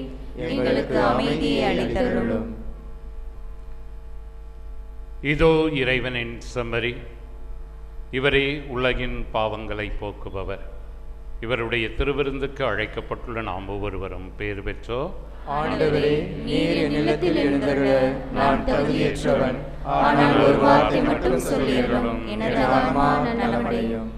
எங்களுக்கு அமைதியை அளித்தருளும். இதோ இறைவனின் செம்மறி, இவரே உலகின் பாவங்களை போக்குபவர். இவருடைய திருவிருந்துக்கு அழைக்கப்பட்டுள்ள நாம் ஒவ்வொருவரும் பேறு பெற்றோ. ஆண்டவரே, நீர் என் இல்லத்தில் எழுந்தருள நான் தகுதியற்றவன். ஆனால் ஒரு வார்த்தை மட்டும் சொல்லியருளும், எனது ஆன்மா நலமடையும்.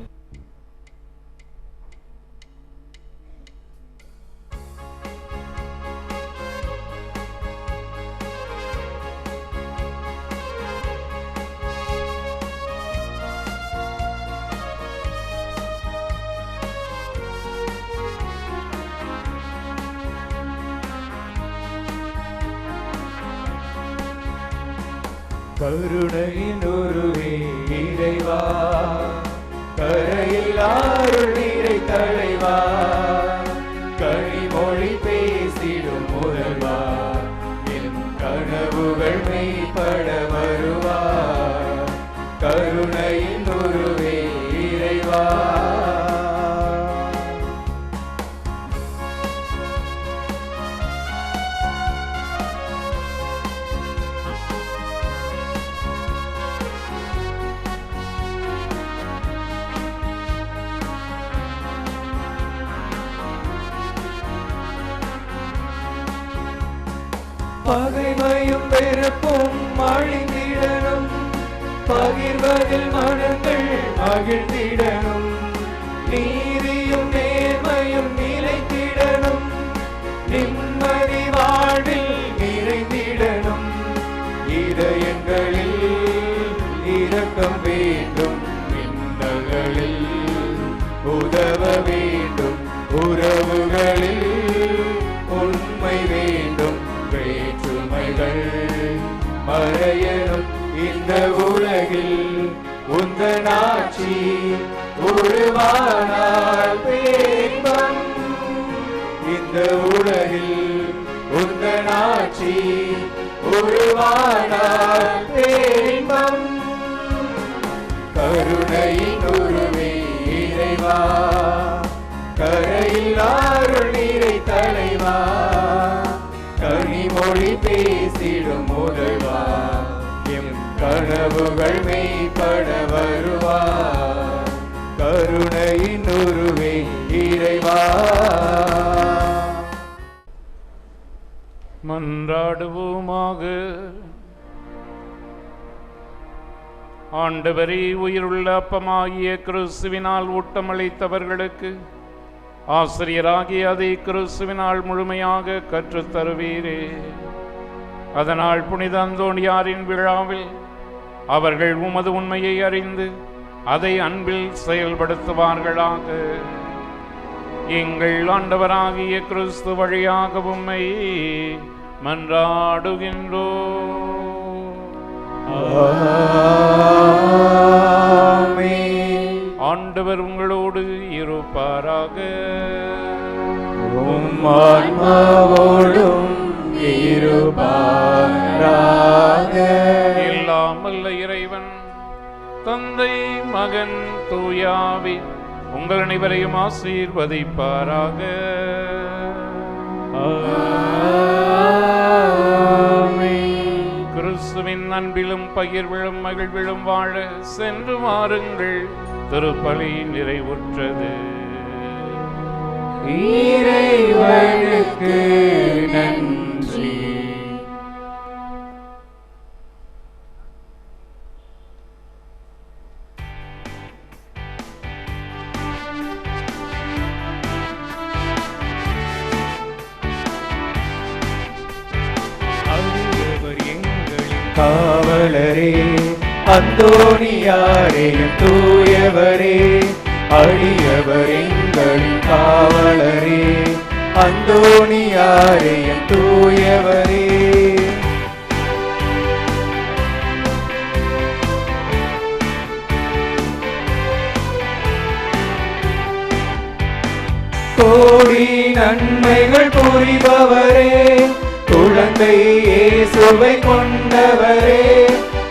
கருணையின் உருவே இறைவா, கரையில்லாருள் நீரை தலைவா, கனிமொழி பேசிடும் முதல்வா, என் கனவுகள் மெய்ப்பட வருவா. கருணையின் உருவே இறைவா. பகைமையும் வெறுப்பும் அழிந்திடனும், பகிர்வதில் மனங்கள் மகிழ்ந்திடனும், நீதியும் நேர்மையும் நிலைத்திடனும், நிம்மதி வாழ்வில் நிறைந்திடனும். இதயங்களில் இரக்கம் வேண்டும், மின்னல்களில் உதவ வேண்டும், உறவுகளில் உண்மை வேண்டும், வேற்றுமைகள் மறையனும். இந்த உலகில் உந்தன் ஆட்சி உருவானால் பேரின்பம். இந்த உலகில் உந்தன் ஆட்சி உருவானால் பேரின்பம். கருணையின் உருவே இறைவா, கரையில்லாருள் நீரை தலைவா, கனிமொழி பேசிடும் முதல்வா, எம் கனவுகள் மெய்ப்பட வருவா. கருணையின் உருவே இறைவா. மன்றாடுவோமாக. ஆண்டவரே, உயிருள்ள அப்பமாகிய கிறிஸ்துவினால் ஊட்டமளித்தவர்களுக்கு ஆசிரியராகிய அதை கிறிஸ்துவினால் முழுமையாக கற்றுத் தருவீரே. அதனால் புனித அந்தோணியாரின் விழாவில் அவர்கள் உமது உண்மையை அறிந்து அதை அன்பில் செயல்படுத்துவார்களாக. எங்கள் ஆண்டவராகிய கிறிஸ்து வழியாக உம்மை மன்றாடுகின்றோம். ஆண்டவர் உங்களோடு இருப்பாராக. எல்லாம் வல்ல இறைவன் தந்தை, மகன், தூயாவி உங்கள் அனைவரையும் ஆசீர்வதிப்பாராக. கிறிஸ்துவின் அன்பிலும் பகிர்விலும் மகிழ்விலும் வாழ சென்று வாருங்கள். திருப்பலி நிறைவுற்றது. இறைவனுக்கு நன்றி. காவலரே, அந்தோணியாரையும் தூயவரே, அழியவர் எங்களின் காவலரே, அந்தோணியாரையும் தூயவரே. கோடி நன்மைகள் புரிபவரே, குழந்தை இயேசுவை கொண்டவரே,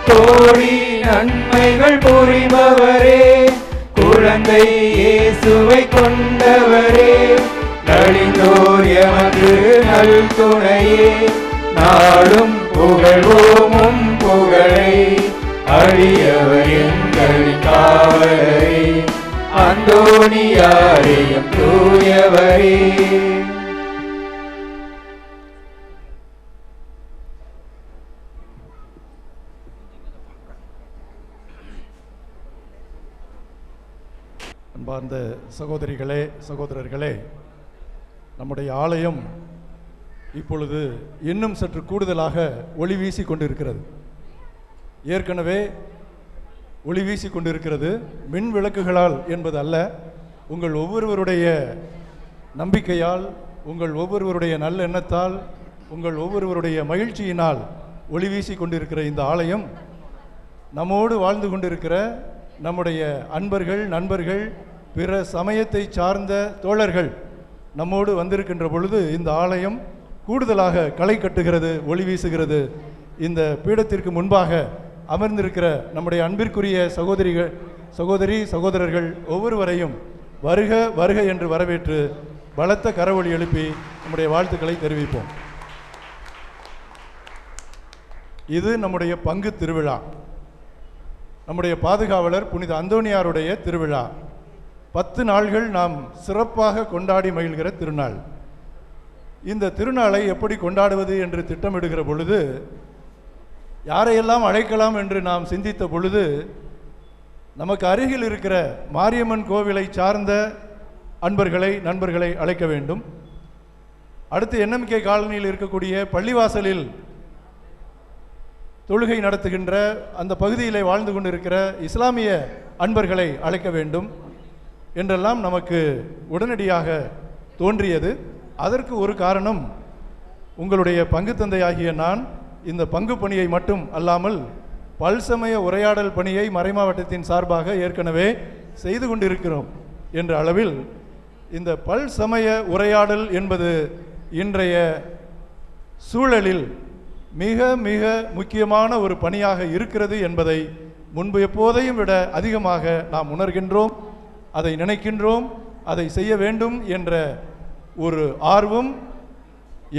கோடி நன்மைகள் புரிபவரே, குழந்தை இயேசுவை கொண்டவரே, நலிந்தோர் எமக்கு நல் துணையே, நாளும் புகழ்வோமும் புகழை, அழியவர் எங்கள் காவலரே, அந்தோணியாரையும் தூயவரே. அன்பார்ந்த சகோதரிகளே, சகோதரர்களே, நம்முடைய ஆலயம் இப்பொழுது இன்னும் சற்று கூடுதலாக ஒளி வீசி கொண்டிருக்கிறது. ஏற்கனவே ஒளி வீசி கொண்டிருக்கிறது. மின் விளக்குகளால் என்பது அல்ல, உங்கள் ஒவ்வொருவருடைய நம்பிக்கையால், உங்கள் ஒவ்வொருவருடைய நல்லெண்ணத்தால், உங்கள் ஒவ்வொருவருடைய மகிழ்ச்சியினால் ஒளி வீசி கொண்டிருக்கிற இந்த ஆலயம் நம்மோடு வாழ்ந்து கொண்டிருக்கிற நம்முடைய அன்பர்கள், நண்பர்கள், பிற சமயத்தை சார்ந்த தோழர்கள் நம்மோடு வந்திருக்கின்ற பொழுது இந்த ஆலயம் கூடுதலாக களை கட்டுகிறது, ஒளி வீசுகிறது. இந்த பீடத்திற்கு முன்பாக அமர்ந்திருக்கிற நம்முடைய அன்பிற்குரிய சகோதரி சகோதரர்கள் ஒவ்வொருவரையும் வருக வருக என்று வரவேற்று பலத்த கரவொலி எழுப்பி நம்முடைய வாழ்த்துக்களை தெரிவிப்போம். இது நம்முடைய பங்கு திருவிழா, நம்முடைய பாதுகாவலர் புனித அந்தோணியாருடைய திருவிழா. 10 நாள்கள் நாம் சிறப்பாக கொண்டாடி மகிழ்கிற திருநாள். இந்த திருநாளை எப்படி கொண்டாடுவது என்று திட்டமிடுகிற பொழுது, யாரையெல்லாம் அழைக்கலாம் என்று நாம் சிந்தித்த பொழுது, நமக்கு அருகில் இருக்கிற மாரியம்மன் கோவிலை சார்ந்த அன்பர்களை, நண்பர்களை அழைக்க வேண்டும். அடுத்து NMK காலனியில் இருக்கக்கூடிய பள்ளிவாசலில் தொழுகை நடத்துகின்ற அந்த பகுதியிலே வாழ்ந்து கொண்டிருக்கிற இஸ்லாமிய அன்பர்களை அழைக்க வேண்டும் என்றெல்லாம் நமக்கு உடனடியாக தோன்றியது. அதற்கு ஒரு காரணம், உங்களுடைய பங்கு தந்தையாகிய நான் இந்த பங்கு பணியை மட்டும் அல்லாமல் பல்சமய உரையாடல் பணியை மறைமாவட்டத்தின் சார்பாக ஏற்கனவே செய்து கொண்டிருக்கிறோம் என்ற அளவில் இந்த பல்சமய உரையாடல் என்பது இன்றைய சூழலில் மிக மிக முக்கியமான ஒரு பணியாக இருக்கிறது என்பதை முன்பு எப்போதையும் விட அதிகமாக நாம் உணர்கின்றோம், அதை நினைக்கின்றோம். அதை செய்ய வேண்டும் என்ற ஒரு ஆர்வம்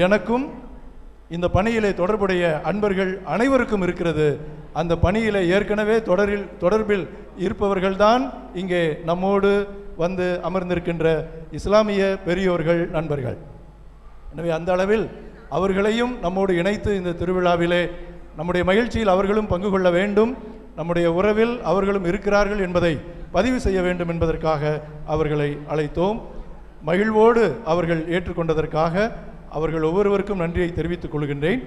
எனக்கும் இந்த பணியிலே தொடர்புடைய அன்பர்கள் அனைவருக்கும் இருக்கிறது. அந்த பணியிலே ஏற்கனவே தொடர்பில் இருப்பவர்கள்தான் இங்கே நம்மோடு வந்து அமர்ந்திருக்கின்ற இஸ்லாமிய பெரியோர்கள், நண்பர்கள். எனவே அந்த அளவில் அவர்களையும் நம்மோடு இணைத்து இந்த திருவிழாவிலே நம்முடைய மகிழ்ச்சியில் அவர்களும் பங்கு கொள்ள வேண்டும். நம்முடைய உறவில் அவர்களும் இருக்கிறார்கள் என்பதை பதிவு செய்ய வேண்டும் என்பதற்காக அவர்களை அழைத்தோம். மகிழ்வோடு அவர்கள் ஏற்றுக்கொண்டதற்காக அவர்கள் ஒவ்வொருவருக்கும் நன்றியை தெரிவித்துக் கொள்கின்றேன்.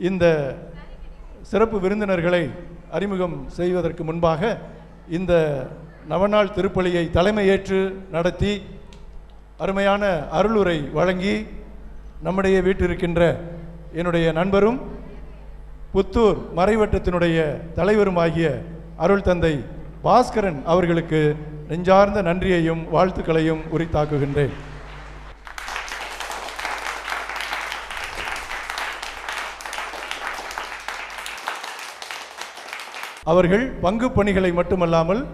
இந்த சிறப்பு விருந்தினர்களை அறிமுகம் செய்வதற்கு முன்பாக இந்த நவநாள் திருப்பலியை தலைமையேற்று நடத்தி அருமையான அருளுரை வழங்கி நம்முடைய வீட்டிருக்கின்ற என்னுடைய நண்பரும் புத்தூர் மறைவட்டத்தினுடைய தலைவருமாகிய அருள் தந்தை பாஸ்கரன் அவர்களுக்கு நெஞ்சார்ந்த நன்றியையும் வாழ்த்துக்களையும் உரித்தாக்குகின்றேன். அவர்கள் பங்கு பணிகளை மட்டுமல்லாமல்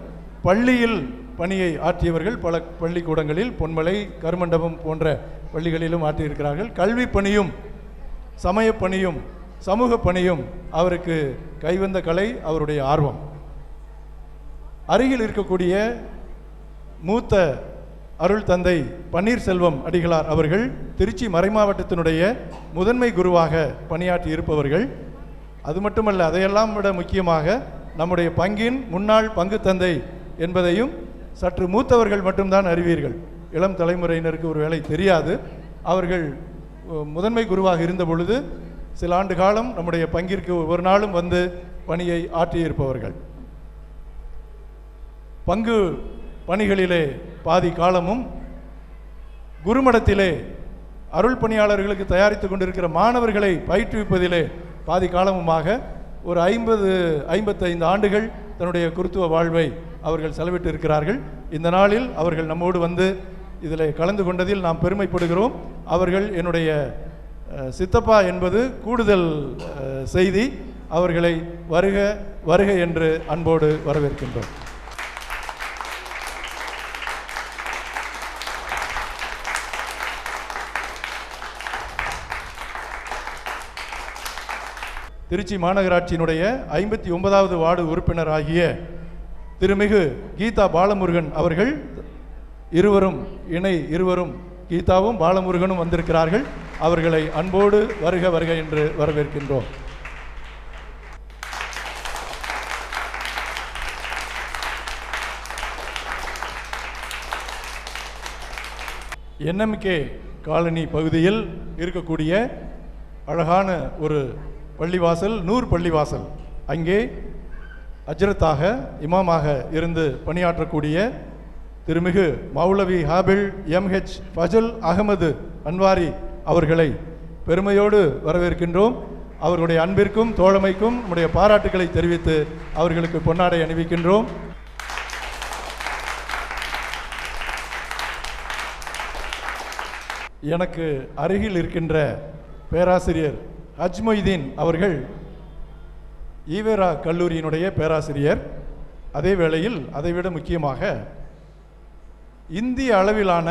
பள்ளியில் பணியை ஆற்றியவர்கள். பல பள்ளிக்கூடங்களில் பொன்மலை, கருமண்டபம் போன்ற பள்ளிகளிலும் ஆற்றியிருக்கிறார்கள். கல்வி பணியும் சமய பணியும் சமூக பணியும் அவருக்கு கைவந்த கலை, அவருடைய ஆர்வம். அருகில் இருக்கக்கூடிய மூத்த அருள் தந்தை பன்னீர்செல்வம் அடிகளார் அவர்கள் திருச்சி மறைமாவட்டத்தினுடைய முதன்மை குருவாக பணியாற்றி இருப்பவர்கள். அது மட்டுமல்ல, அதையெல்லாம் விட முக்கியமாக நம்முடைய பங்கின் முன்னாள் பங்கு தந்தை என்பதையும் சற்று மூத்தவர்கள் மட்டும்தான் அறிவீர்கள். இளம் தலைமுறையினருக்கு ஒரு வேளை தெரியாது. அவர்கள் முதன்மை குருவாக இருந்த பொழுது சில ஆண்டு காலம் நம்முடைய பங்கிற்கு ஒவ்வொரு நாளும் வந்து பணியை ஆற்றியிருப்பவர்கள். பங்கு பணிகளிலே பாதி காலமும் குருமடத்திலே அருள் பணியாளர்களுக்கு தயாரித்து கொண்டிருக்கிற மாணவர்களை பயிற்றுவிப்பதிலே பாதி காலமுமாக ஒரு 50-55 ஆண்டுகள் தன்னுடைய குருத்துவ வாழ்வை அவர்கள் செலவிட்டு இருக்கிறார்கள். இந்த நாளில் அவர்கள் நம்மோடு வந்து இதில் கலந்து கொண்டதில் நாம் பெருமைப்படுகிறோம். அவர்கள் என்னுடைய சித்தப்பா என்பது கூடுதல் செய்தி. அவர்களை வருக வருக என்று அன்போடு வரவேற்கின்றோம். திருச்சி மாநகராட்சியினுடைய 59வது வார்டு உறுப்பினர் ஆகிய திருமிகு கீதா பாலமுருகன் அவர்கள் இருவரும் கீதாவும் பாலமுருகனும் வந்திருக்கிறார்கள். அவர்களை அன்போடு வருக வருக என்று வரவேற்கின்றோம். என்எம்கே காலனி பகுதியில் இருக்கக்கூடிய அழகான ஒரு பள்ளிவாசல், நூர் பள்ளிவாசல். அங்கே அஜ்ரத்தாக இமாமாக இருந்து பணியாற்றக்கூடிய திருமிகு மௌலவி ஹாபில் MH ஃபஜல் அகமது அன்வாரி அவர்களை பெருமையோடு வரவேற்கின்றோம். அவர்களுடைய அன்பிற்கும் தோழமைக்கும் நம்முடைய பாராட்டுக்களை தெரிவித்து அவர்களுக்கு பொன்னாடை அணிவிக்கின்றோம். எனக்கு அருகில் இருக்கின்ற பேராசிரியர் ஹஜ்மொய்தீன் அவர்கள் ஈவேரா கல்லூரியினுடைய பேராசிரியர். அதே வேளையில் அதைவிட முக்கியமாக இந்திய அளவிலான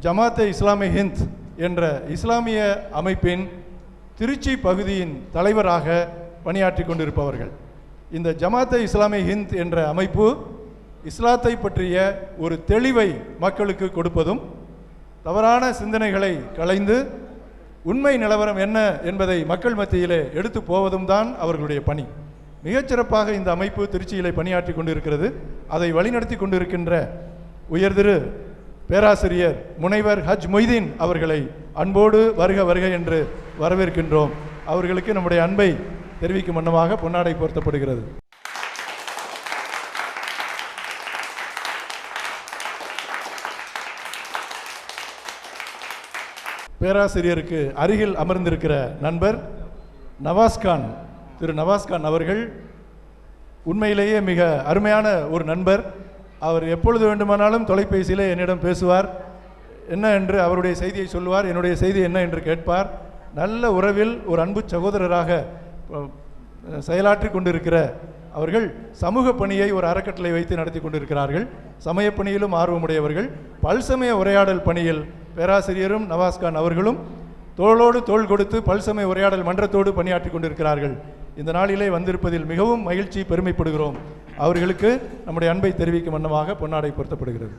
ஜமாத்தே இஸ்லாமி ஹிந்த் என்ற இஸ்லாமிய அமைப்பின் திருச்சி பகுதியின் தலைவராக பணியாற்றி கொண்டிருப்பவர்கள். இந்த ஜமாத்தே இஸ்லாமி ஹிந்த் என்ற அமைப்பு இஸ்லாத்தை பற்றிய ஒரு தெளிவை மக்களுக்கு கொடுப்பதும், தவறான சிந்தனைகளை களைந்து உண்மை நிலவரம் என்ன என்பதை மக்கள் மத்தியிலே எடுத்து போவதும் தான் அவர்களுடைய பணி. மிகச்சிறப்பாக இந்த அமைப்பு திருச்சியிலே பணியாற்றி கொண்டிருக்கிறது. அதை வழிநடத்தி கொண்டிருக்கின்ற உயர்திரு பேராசிரியர் முனைவர் ஹஜ் மொய்தீன் அவர்களை அன்போடு வருக வருக என்று வரவேற்கின்றோம். அவர்களுக்கு நம்முடைய அன்பை தெரிவிக்கும் வண்ணமாக பொன்னாடை போர்த்தப்படுகிறது. பேராசிரியருக்கு அருகில் அமர்ந்திருக்கிற நண்பர் நவாஸ்கான், திரு நவாஸ்கான் அவர்கள் உண்மையிலேயே மிக அருமையான ஒரு நண்பர். அவர் எப்பொழுது வேண்டுமானாலும் தொலைபேசியில் என்னிடம் பேசுவார். என்ன என்று அவருடைய செய்தியை சொல்லுவார், என்னுடைய செய்தி என்ன என்று கேட்பார். நல்ல உறவில் ஒரு அன்பு சகோதரராக செயலாற்றி கொண்டிருக்கிற அவர்கள் சமூக பணியை ஒரு அறக்கட்டளை வைத்து நடத்தி கொண்டிருக்கிறார்கள். சமய பணியிலும் ஆர்வமுடையவர்கள். பல்சமய உரையாடல் பணியில் பேராசிரியரும் நவாஸ்கான் அவர்களும் தோளோடு தோள் கொடுத்து பல்சமய உரையாடல் மன்றத்தோடு பணியாற்றி கொண்டிருக்கிறார்கள். இந்த நாளிலே வந்திருப்பதில் மிகவும் மகிழ்ச்சி, பெருமைப்படுகிறோம். அவர்களுக்கு நம்முடைய அன்பை தெரிவிக்கும் வண்ணமாக பொன்னாடை பொருத்தப்படுகிறது.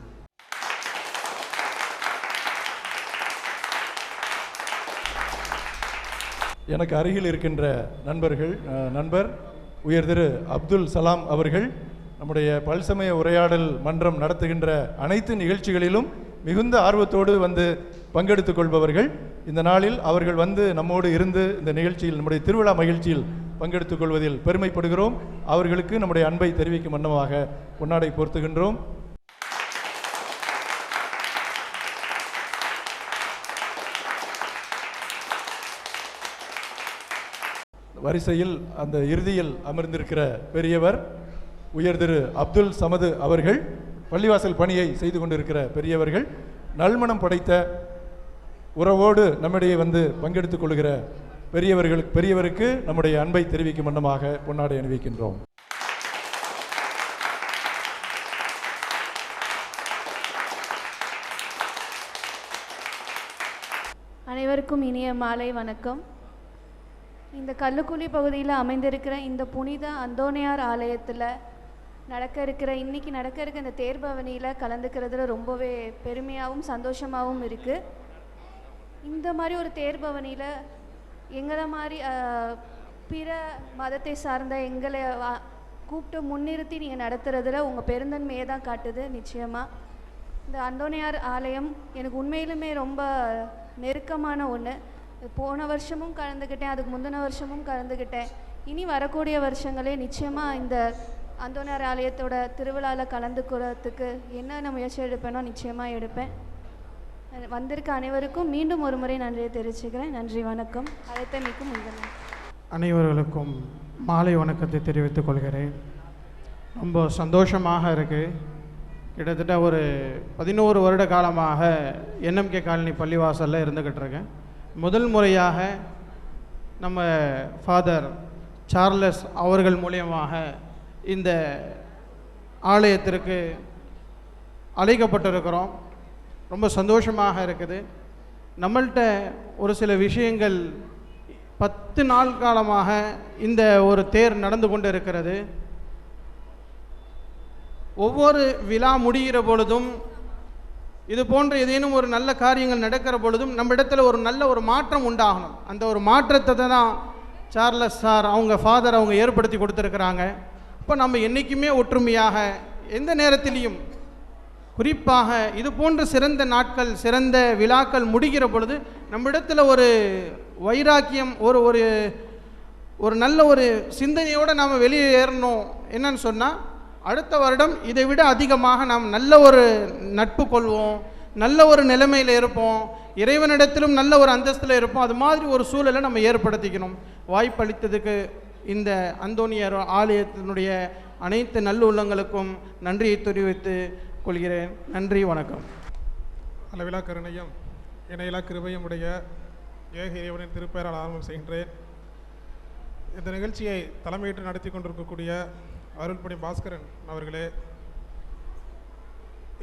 எனக்கு அருகில் இருக்கின்ற நண்பர் உயர் திரு அப்துல் சலாம் அவர்கள் நம்முடைய பல்சமய உரையாடல் மன்றம் நடத்துகின்ற அனைத்து நிகழ்ச்சிகளிலும் மிகுந்த ஆர்வத்தோடு வந்து பங்கெடுத்துக் கொள்பவர்கள். இந்த நாளில் அவர்கள் வந்து நம்மோடு இருந்து இந்த நிகழ்ச்சியில், நம்முடைய திருவிழா மகிழ்ச்சியில் பங்கெடுத்துக் கொள்வதில் பெருமைப்படுகிறோம். அவர்களுக்கு நம்முடைய அன்பை தெரிவிக்கும் வண்ணமாக பொன்னாடை போர்த்துகின்றோம். வரிசையில் அந்த இறுதியில் அமர்ந்திருக்கிற பெரியவர் உயர் திரு அப்துல் சமது அவர்கள், பள்ளிவாசல் பணியை செய்து கொண்டிருக்கிற பெரியவர்கள், நல்மணம் படைத்த உறவோடு நம்மிடையே வந்து பங்கெடுத்துக் கொள்கிற பெரியவருக்கு நம்முடைய அன்பை தெரிவிக்கும் வண்ணமாக பொன்னாடை அணிவிக்கின்றோம். அனைவருக்கும் இனிய மாலை வணக்கம். இந்த கல்லுக்குழி பகுதியில் அமைந்திருக்கிற இந்த புனித அந்தோணியார் ஆலயத்தில் இன்னைக்கு நடக்க இருக்க இந்த தேர்பவனியில் கலந்துக்கிறதுல ரொம்பவே பெருமையாகவும் சந்தோஷமாகவும் இருக்குது. இந்த மாதிரி ஒரு தேர்பவனியில் எங்களை மாதிரி பிற மதத்தை சார்ந்த எங்களை கூப்பிட்டு முன்னிறுத்தி நீங்கள் நடத்துகிறதுல உங்கள் பெருந்தன்மையை தான் காட்டுது. நிச்சயமாக இந்த அந்தோணியார் ஆலயம் எனக்கு உண்மையிலுமே ரொம்ப நெருக்கமான ஒன்று. போன வருஷமும் கலந்துக்கிட்டேன், அதுக்கு முந்தின வருஷமும் கலந்துக்கிட்டேன். இனி வரக்கூடிய வருஷங்களே நிச்சயமாக இந்த அந்தோணியார் ஆலயத்தோட திருவிழாவில் கலந்துக்கிறதுக்கு என்னென்ன முயற்சி எடுப்பேனோ நிச்சயமாக எடுப்பேன். வந்திருக்க அனைவருக்கும் மீண்டும் ஒரு முறை நன்றியை தெரிவிச்சுக்கிறேன். நன்றி, வணக்கம். அழைத்தமைக்கும் முதல்வர் அனைவர்களுக்கும் மாலை வணக்கத்தை தெரிவித்துக் கொள்கிறேன். ரொம்ப சந்தோஷமாக இருக்குது. கிட்டத்தட்ட ஒரு 11 வருட காலமாக என்எம்கே காலனி பள்ளிவாசலில் இருந்துக்கிட்டு இருக்கேன். முதல் முறையாக நம்ம ஃபாதர் சார்லஸ் அவர்கள் மூலியமாக இந்த ஆலயத்திற்கு அழைக்கப்பட்டிருக்கிறோம். ரொம்ப சந்தோஷமாக இருக்குது. நம்மள்கிட்ட ஒரு சில விஷயங்கள் 10 நாள் காலமாக இந்த ஒரு தேர் நடந்து கொண்டு இருக்கிறது. ஒவ்வொரு விழா முடிகிற பொழுதும், இது போன்ற ஏதேனும் ஒரு நல்ல காரியங்கள் நடக்கிற பொழுதும் நம்ம இடத்துல ஒரு நல்ல ஒரு மாற்றம் உண்டாகணும். அந்த ஒரு மாற்றத்தை தான் சார்லஸ் சார் ஃபாதர் அவங்க ஏற்படுத்தி கொடுத்துருக்குறாங்க. இப்போ நம்ம என்றைக்குமே ஒற்றுமையாக எந்த நேரத்திலையும், குறிப்பாக இது போன்ற சிறந்த நாட்கள், சிறந்த விழாக்கள் முடிகிற பொழுது நம்ம இடத்துல ஒரு வைராக்கியம், ஒரு ஒரு ஒரு நல்ல ஒரு சிந்தனையோடு நாம் வெளியேறணும். என்னன்னு சொன்னால், அடுத்த வருடம் இதை விட அதிகமாக நாம் நல்ல ஒரு நட்பு கொள்வோம், நல்ல ஒரு நிலைமையில் இருப்போம், இறைவனிடத்திலும் நல்ல ஒரு அந்தஸ்தில் இருப்போம். அது மாதிரி ஒரு சூழலை நம்ம ஏற்படுத்திக்கணும். வாய்ப்பளித்ததுக்கு இந்த அந்தோணியார் ஆலயத்தினுடைய அனைத்து நல்லுள்ளங்களுக்கும் நன்றியை தெரிவித்து கொள்கிறேன். நன்றி, வணக்கம். அளவிலா கருணையும் இணையிலா கிருபையும் உடைய ஏக இறைவனின் திருப்பெயரால் ஆரம்பம் செய்கின்றேன். இந்த நிகழ்ச்சியை தலைமையேற்று நடத்தி கொண்டிருக்கக்கூடிய அருள்பணி பாஸ்கரன் அவர்களே,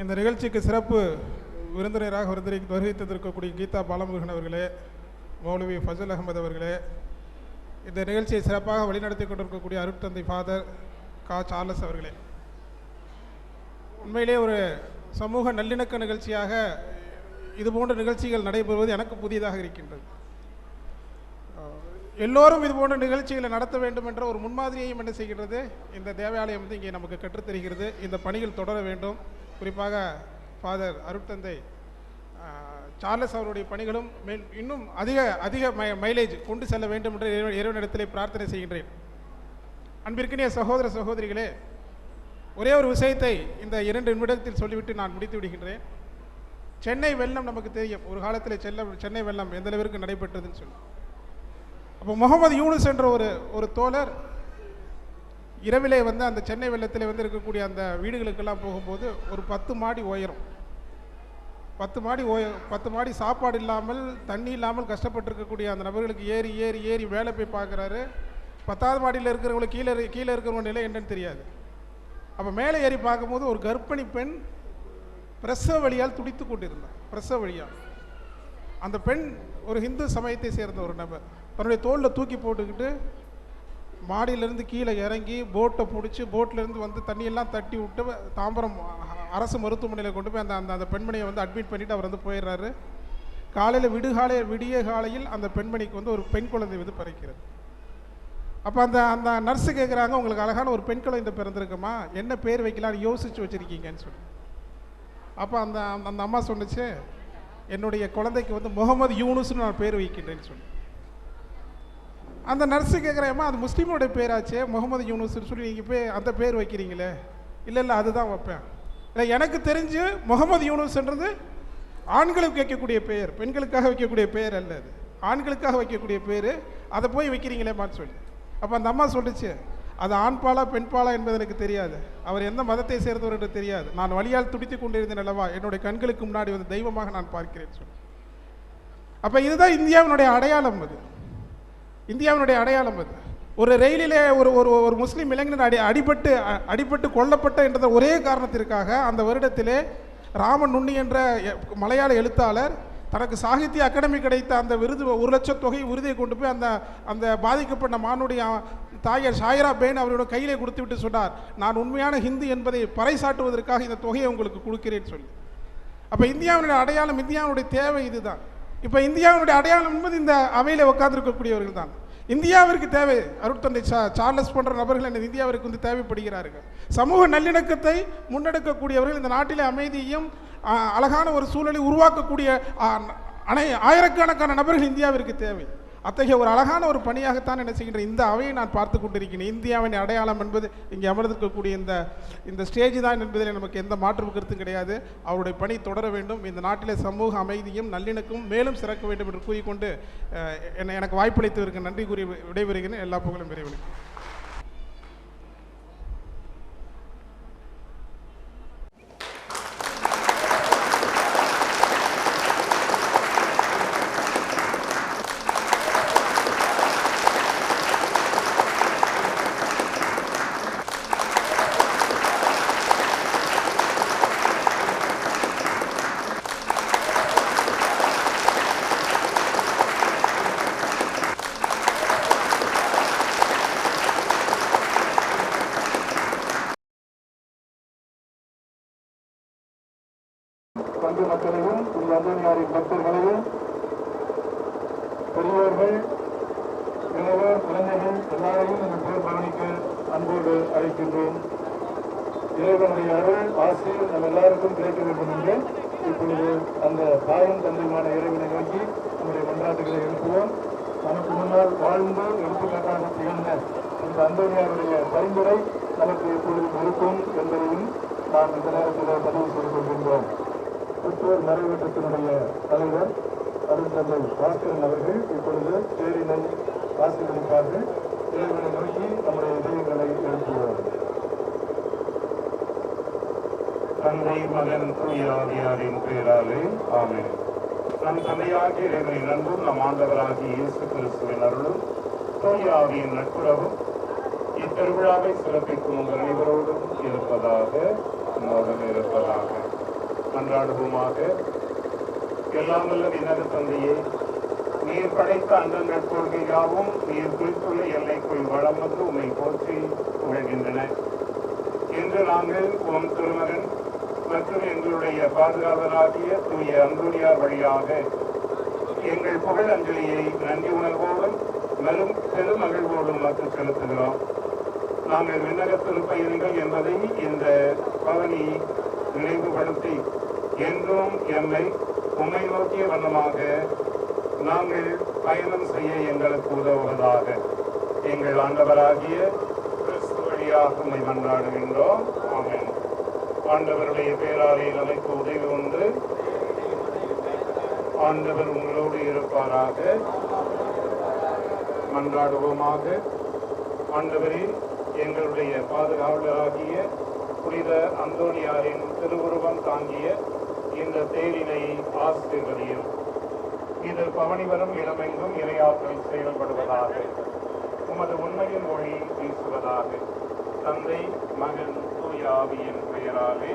இந்த நிகழ்ச்சிக்கு சிறப்பு விருந்தினராக வருகித்திருக்கக்கூடிய கீதா பாலமுருகன் அவர்களே, மௌலவி ஃபஜல் அகமது அவர்களே, இந்த நிகழ்ச்சியை சிறப்பாக வழிநடத்தி கொண்டிருக்கக்கூடிய அருட்தந்தை ஃபாதர் கா சார்லஸ் அவர்களே, உண்மையிலே ஒரு சமூக நல்லிணக்க நிகழ்ச்சியாக இதுபோன்ற நிகழ்ச்சிகள் நடைபெறுவது எனக்கு புதியதாக இருக்கின்றது. எல்லோரும் இது போன்ற நிகழ்ச்சிகளை நடத்த வேண்டும் என்ற ஒரு முன்மாதிரியையும் என்ன செய்கிறது இந்த தேவாலயம் வந்து இங்கே நமக்கு கற்றுத்தருகிறது. இந்த பணிகள் தொடர வேண்டும். குறிப்பாக ஃபாதர் அருட்தந்தை சார்லஸ் அவருடைய பணிகளும் இன்னும் அதிக மைலேஜ் கொண்டு செல்ல வேண்டும் என்று இறைவனிடத்திலே பிரார்த்தனை செய்கின்றேன். அன்பிற்கினிய சகோதர சகோதரிகளே, ஒரே ஒரு விஷயத்தை இந்த 2 நிமிடத்தில் சொல்லிவிட்டு நான் முடித்து விடுகின்றேன். சென்னை வெள்ளம் நமக்கு தெரியும். ஒரு காலத்தில் சென்னை வெள்ளம் எந்த அளவிற்கு நடைபெற்றதுன்னு சொல்லி, அப்போ முகமது யூனுஸ் என்ற ஒரு தோழர் இரவிலே வந்து அந்த சென்னை வெள்ளத்தில் வந்து இருக்கக்கூடிய அந்த வீடுகளுக்கெல்லாம் போகும்போது ஒரு 10 மாடி உயரம், 10 மாடி சாப்பாடு இல்லாமல் தண்ணி இல்லாமல் கஷ்டப்பட்டுருக்கக்கூடிய அந்த நபர்களுக்கு ஏறி ஏறி ஏறி வேலை போய் பார்க்குறாரு. 10ஆவது மாடியில் இருக்கிறவங்களுக்கு கீழே இருக்கிறவங்க நிலை என்னன்னு தெரியாது. அப்போ மேலே ஏறி பார்க்கும்போது ஒரு கர்ப்பிணி பெண் பிரசவ வழியால் துடித்து கொண்டிருந்தார். பிரசவ வழியால் அந்த பெண் ஒரு இந்து சமயத்தை சேர்ந்த ஒரு நபர் தன்னுடைய தோளில் தூக்கி போட்டுக்கிட்டு மாடியிலேருந்து கீழே இறங்கி போட்டை பிடிச்சி போட்டிலேருந்து வந்து தண்ணியெல்லாம் தட்டி விட்டு தாம்பரம் அரசு மருத்துவமனையில் கொண்டு போய் அந்த பெண்மணியை வந்து அட்மிட் பண்ணிவிட்டு அவர் வந்து போயிடுறாரு. காலையில் விடிய காலையில் அந்த பெண்மணிக்கு வந்து ஒரு பெண் குழந்தை வந்து பிறக்கிறது. அப்போ அந்த அந்த நர்ஸு கேட்குறாங்க, உங்களுக்கு அழகான ஒரு பெண் குழந்தை பிறந்திருக்குமா, என்ன பேர் வைக்கலான்னு யோசிச்சு வச்சுருக்கீங்கன்னு சொல்லி. அப்போ அந்த அந்த அம்மா சொன்னிச்சு, என்னுடைய குழந்தைக்கு வந்து முகமது யூனுஸ்னு நான் பேர் வைக்கின்றேன்னு சொல்லி. அந்த நர்ஸு கேட்குறேம்மா, அது முஸ்லீமோடைய பேராச்சே, முகமது யூனுஸ்னு சொல்லி நீங்கள் அந்த பேர் வைக்கிறீங்களே. இல்லை இல்லை, அதுதான் வைப்பேன். இல்லை, எனக்கு தெரிஞ்சு முகமது யூனுஸ்ன்றது ஆண்களுக்கு வைக்கக்கூடிய பெயர், பெண்களுக்காக வைக்கக்கூடிய பெயர் அல்ல, அது ஆண்களுக்காக வைக்கக்கூடிய பேர், அதை போய் வைக்கிறீங்களேம்மான்னு சொல்லி. அப்போ அந்த அம்மா சொல்லிச்சு, அது ஆண்பாலா பெண்பாலா என்பது எனக்கு தெரியாது, அவர் எந்த மதத்தை சேர்ந்தவர் என்று தெரியாது, நான் வழியால் துடித்து கொண்டிருந்தேன் அல்லவா, என்னுடைய கண்களுக்கு முன்னாடி வந்து தெய்வமாக நான் பார்க்கிறேன் சொல்லி. அப்போ இதுதான் இந்தியாவினுடைய அடையாளம், அது இந்தியாவினுடைய அடையாளம். அது ஒரு ரயிலிலே ஒரு ஒரு ஒரு முஸ்லீம் இளைஞன் அடிபட்டு கொல்லப்பட்ட என்ற ஒரே காரணத்திற்காக அந்த வருடத்திலே ராமன் நுண்ணி என்ற மலையாள எழுத்தாளர் தனக்கு சாகித்ய அகாடமி கிடைத்த அந்த விருது 1,00,000 தொகை விருதை கொண்டு போய் அந்த அந்த பாதிக்கப்பட்ட மானுடைய தாயார் ஷாயிரா பேன் அவரோட கையிலே கொடுத்து விட்டு சொன்னார், நான் உண்மையான ஹிந்து என்பதை பறைசாட்டுவதற்காக இந்த தொகையை உங்களுக்கு கொடுக்கிறேன்னு சொல்லி. அப்போ இந்தியாவினுடைய அடையாளம், இந்தியாவுடைய தேவை இதுதான். இப்போ இந்தியாவினுடைய அடையாளம் என்பது இந்த அவையில் உட்கார்ந்துருக்கக்கூடியவர்கள் தான். இந்தியாவிற்கு தேவை அருட்தந்தை சார்லஸ் போன்ற நபர்கள் இந்த இந்தியாவிற்கு வந்து தேவைப்படுகிறார்கள். சமூக நல்லிணக்கத்தை முன்னெடுக்கக்கூடியவர்கள், இந்த நாட்டிலே அமைதியையும் அழகான ஒரு சூழலை உருவாக்கக்கூடிய ஆயிரக்கணக்கான நபர்கள் இந்தியாவிற்கு தேவை. அத்தகைய ஒரு அழகான ஒரு பணியாகத்தான் என்ன செய்கின்ற இந்த அவையை நான் பார்த்து கொண்டிருக்கிறேன். இந்தியாவின் அடையாளம் என்பது இங்கே அமர்ந்திருக்கக்கூடிய இந்த ஸ்டேஜ் தான் என்பதில் நமக்கு எந்த மாற்று கருத்தும் கிடையாது. அவருடைய பணி தொடர வேண்டும். இந்த நாட்டிலே சமூக அமைதியும் நல்லிணக்கமும் மேலும் சிறக்க வேண்டும் என்று கூறிக்கொண்டு எனக்கு வாய்ப்பளித்ததற்கு நன்றி கூறி விடைபெறுகிறேன். எல்லா புகழும் விரைவில். பங்கு மக்களையும் இந்த அந்தோனியாரின் பக்தர்களையும் பெரியோர்கள், இளையோர், குழந்தைகள் எல்லாரையும் இந்த பேர் பவனிக்க அன்போடு அழைக்கின்றோம். இறைவனுடைய அருள் ஆசிரியர் நம்ம எல்லாருக்கும் கிடைக்க வேண்டும் என்று இப்பொழுது அந்த தாயும் தந்தையுமான இறைவனை நோக்கி நம்முடைய மன்றாட்டுகளை எழுப்புவோம். நமக்கு முன்னால் வாழ்ந்து எடுத்துக்காட்டாக திகழ்ந்த இந்த அந்தோனியாருடைய பரிந்துரை நமக்கு எப்பொழுதும் இருக்கும் என்பதையும் நாம் இந்த நேரத்தில் பதிவு செய்து கொள்கின்றோம். புத்தூர் மறைவட்டத்தினுடைய தலைவர் அருட்தந்தை பாஸ்கரன் அவர்கள் இப்பொழுது தேரினை ஆசீர்வதிப்பார்கள். இறைவனை நோக்கி நம்முடைய இதயங்களை எழுப்புவோம். தந்தை, மகன், தூய ஆவியாரின் பெயராலே ஆமென். நம் தந்தையாகிய இறைவனின் அன்பும் நம் ஆண்டவராகிய இயேசு கிறிஸ்துவின் அருளும் தூய ஆவியின் நட்புறவும் இத்திருவிழாவை சிறப்பிக்கும் உங்கள் அனைவரோடும் இருப்பதாக, நம்மோடும் இருப்பதாக. மன்றாடுவோமாக. எல்லாம் வல்ல விண்ணக தந்தையே, நீர் படைத்த அந்த நட்பொழுகையாகவும் நீர் குறித்துள்ள எல்லைக்குள் வளம் வந்து உம்மை போற்றி புகழ்கின்றன. இன்று நாங்கள் உம் திருமகன் மற்றும் எங்களுடைய பாதுகாவலராகிய தூய அந்தோனியார் வழியாக எங்கள் புகழ் அஞ்சலியை நன்றி உணர்வோடும் பெரும் மகிழ்வோடும் மற்ற செலுத்துகிறோம். நாங்கள் விண்ணக திருப்பயணிகள் என்பதை இந்த பவனி நினைவுபடுத்தி என்றும் எம்மை உம்மை நோக்கிய வண்ணமாக நாங்கள் பயணம் செய்ய எங்களுக்கு உதவுவதாக எங்கள் ஆண்டவராகிய கிறிஸ்து வழியாக உம்மை மன்றாடுகின்றோம். ஆமென். ஆண்டவருடைய பேராலே நமக்கு உதவி உண்டு. ஆண்டவர் உங்களோடு இருப்பாராக. மன்றாடுவோமாக. ஆண்டவரே, எங்களுடைய பாதுகாவலராகிய புனித அந்தோனியாரின் திருவுருவம் தாங்கிய இந்த தேரினை ஆசீர்வதியும். இது பவனி வரும் இடமெங்கும் இறையாற்றல் செயல்படுவதாக. உமது உண்மையின் மொழி வீசுவதாக. தந்தை, மகன், தூய ஆவியின் பெயராலே